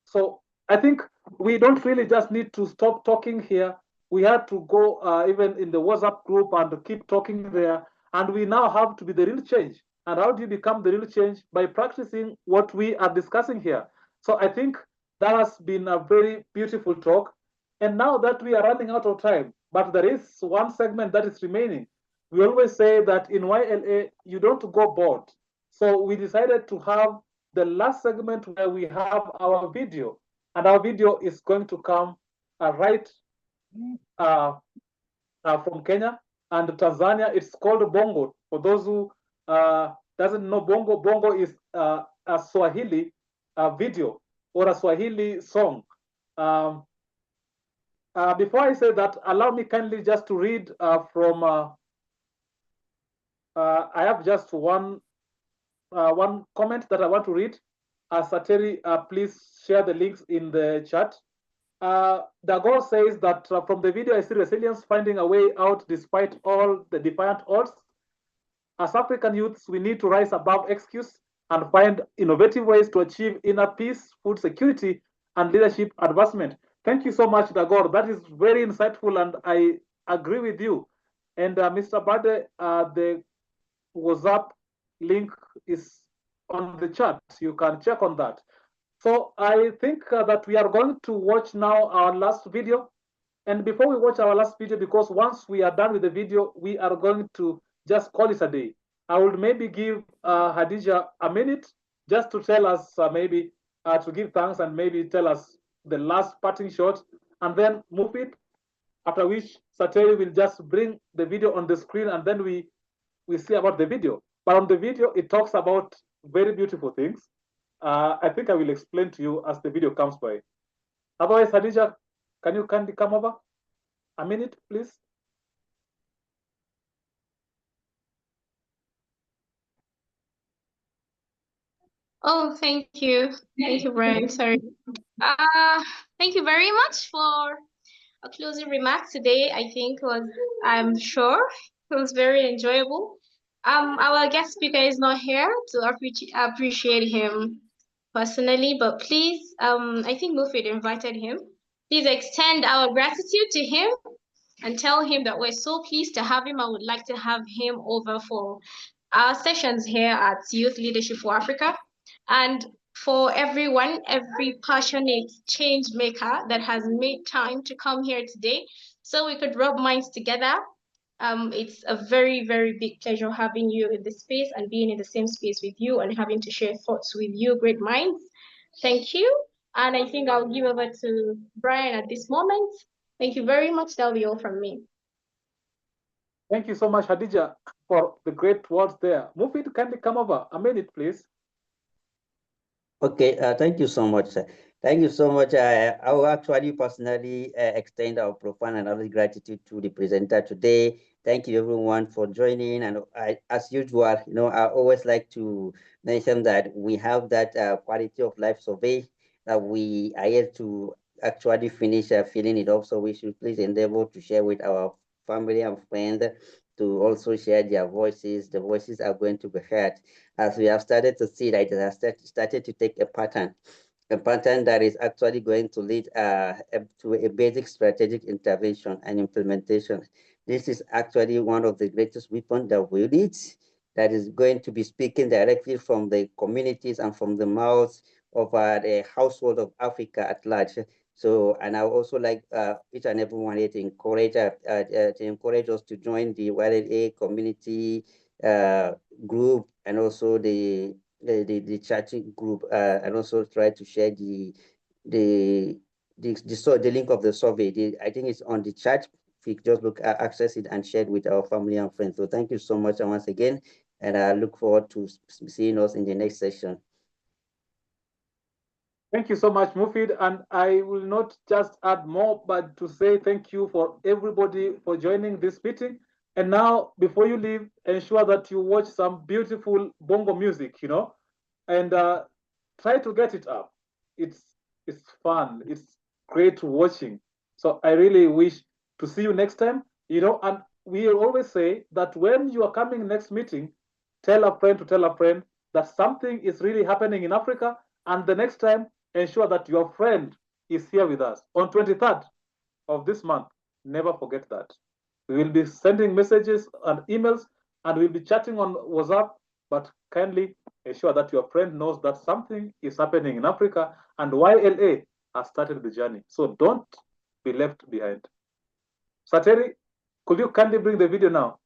So I think we don't really just need to stop talking here. We had to go even in the WhatsApp group and keep talking there. And we now have to be the real change. And how do you become the real change? By practicing what we are discussing here. So I think that has been a very beautiful talk. And now that we are running out of time, but there is one segment that is remaining. We always say that in YLA, you don't go bored. So we decided to have the last segment where we have our video. And our video is going to come right from Kenya and Tanzania. It's called Bongo. For those who doesn't know Bongo, Bongo is a Swahili video or a Swahili song. Before I say that, allow me kindly just to read from, I have just one comment that I want to read. Sateri, please share the links in the chat. Dagor says that from the video, I see resilience finding a way out despite all the defiant odds. As African youths, we need to rise above excuse and find innovative ways to achieve inner peace, food security, and leadership advancement. Thank you so much, Dagor. That is very insightful, and I agree with you. And Mr. Bade, the WhatsApp link is on the chat. You can check on that. So I think that we are going to watch now our last video. And before we watch our last video, because once we are done with the video, we are going to just call it a day. I would maybe give Hadija a minute just to tell us maybe to give thanks and maybe tell us the last parting shot and then move it. After which Sateri will just bring the video on the screen and then we see about the video. But on the video, it talks about very beautiful things. I think I will explain to you as the video comes by. Otherwise, Hadija, can you kindly come over? A minute, please. Oh, thank you. Thank you, Brian. Sorry. Thank you very much for a closing remark today. I think I'm sure it was very enjoyable. Our guest speaker is not here to appreciate him personally, but please, I think Mufid invited him. Please extend our gratitude to him and tell him that we're so pleased to have him. I would like to have him over for our sessions here at Youth Leadership for Africa. And for everyone, every passionate change maker that has made time to come here today so we could rub minds together. It's a very, very big pleasure having you in this space and being in the same space with you and having to share thoughts with you, great minds. Thank you. And I think I'll give over to Brian at this moment. Thank you very much. That'll be all from me. Thank you so much, Hadija, for the great words there. Mufid, kindly come over. A minute, please. Okay, thank you so much. Thank you so much. I will actually personally extend our profound and gratitude to the presenter today. Thank you everyone for joining. And as usual, I always like to mention that we have that quality of life survey that we are yet to actually finish filling it up. So we should please endeavor to share with our family and friends to also share their voices. The voices are going to be heard as we have started to see that it has started to take a pattern that is actually going to lead to a basic strategic intervention and implementation. This is actually one of the greatest weapons that we need, that is going to be speaking directly from the communities and from the mouths of the household of Africa at large. So, and I would also like each and everyone here to encourage us to join the YLA community group, and also the chatting group, and also try to share the link of the survey. I think it's on the chat. If you just access it and share it with our family and friends. So thank you so much once again, and I look forward to seeing us in the next session. Thank you so much, Mufid. And I will not just add more, but to say thank you for everybody for joining this meeting. And now, before you leave, ensure that you watch some beautiful bongo music, and try to get it up. It's fun. It's great watching. So I really wish to see you next time, and we always say that when you are coming next meeting, tell a friend to tell a friend that something is really happening in Africa, and the next time, ensure that your friend is here with us on 23rd of this month. Never forget that. We will be sending messages and emails, and we'll be chatting on WhatsApp, but kindly ensure that your friend knows that something is happening in Africa and YLA has started the journey. So don't be left behind. Sateri, could you kindly bring the video now?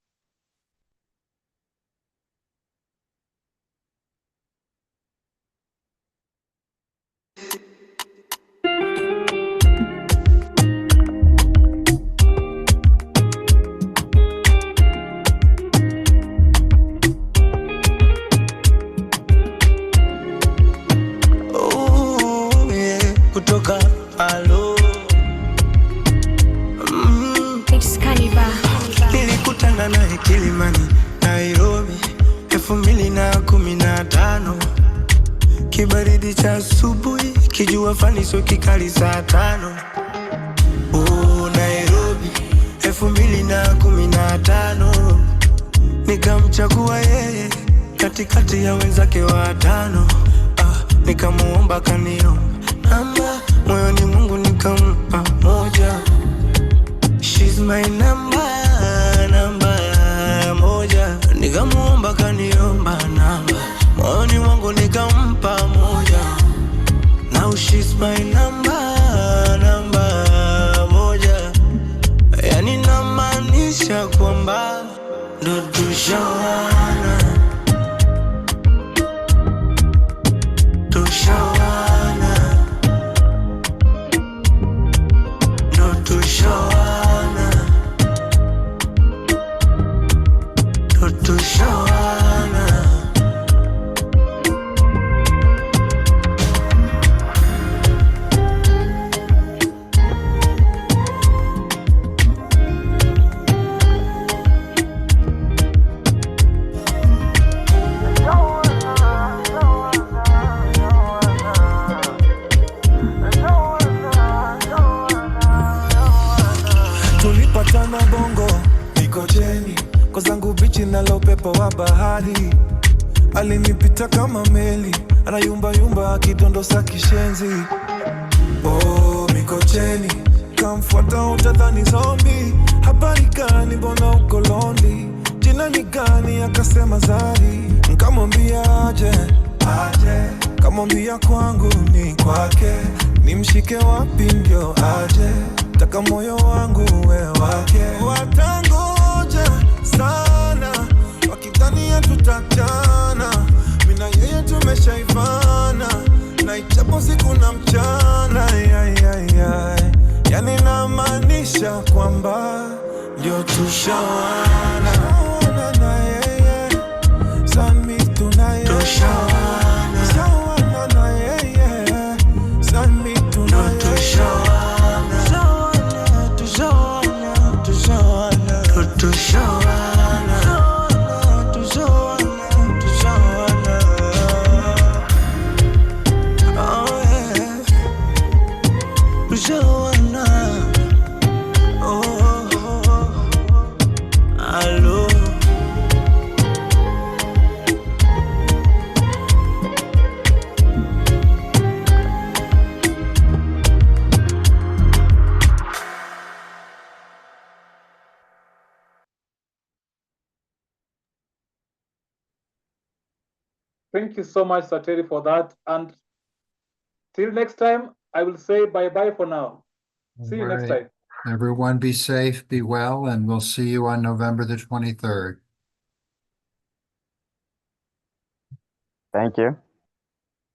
Nilikutana naye Kilimani, Nairobi, 2015. Kibaridi cha asubuhi, kijua fani sio kikali saa 5. Nairobi, 2015. Nikamchagua yeye katikati ya wenzake 5. Nikamuomba kaniomba namba, moyoni Mungu nikampa 1. She's my number 1. Nikamuomba kaniomba namba, moyoni Mungu nikampa 1. Now she's my number 1. Yani namaanisha kwamba ndo tushawana. Tulipatana Bongo, Mikocheni, kwa zangu bichi nalo upepo wa bahari. Alinipita kama meli, anayumba yumba akidondosa kishenzi. Mikocheni, kamfuata utadhani zombie. Habari gani mbona uko lonely? Jina ni gani? Akasema Zari. Nikamwambia aje, kamwambia kwangu ni kwake. Nimshike wapi ndio aje? Taka moyo wangu we wake. Watangoja sana wakidhania tutachana, mina yeye tumeshaivana, na ichapo siku na mchana. Yani namaanisha kwamba ndio tushawana. Na yeye sami tunaye tushawana na yeye sami Thank you so much, Sateri, for that. And till next time, I will say bye-bye for now. See you next Right. time. Everyone be safe, be well, and we'll see you on November the 23rd. Thank you.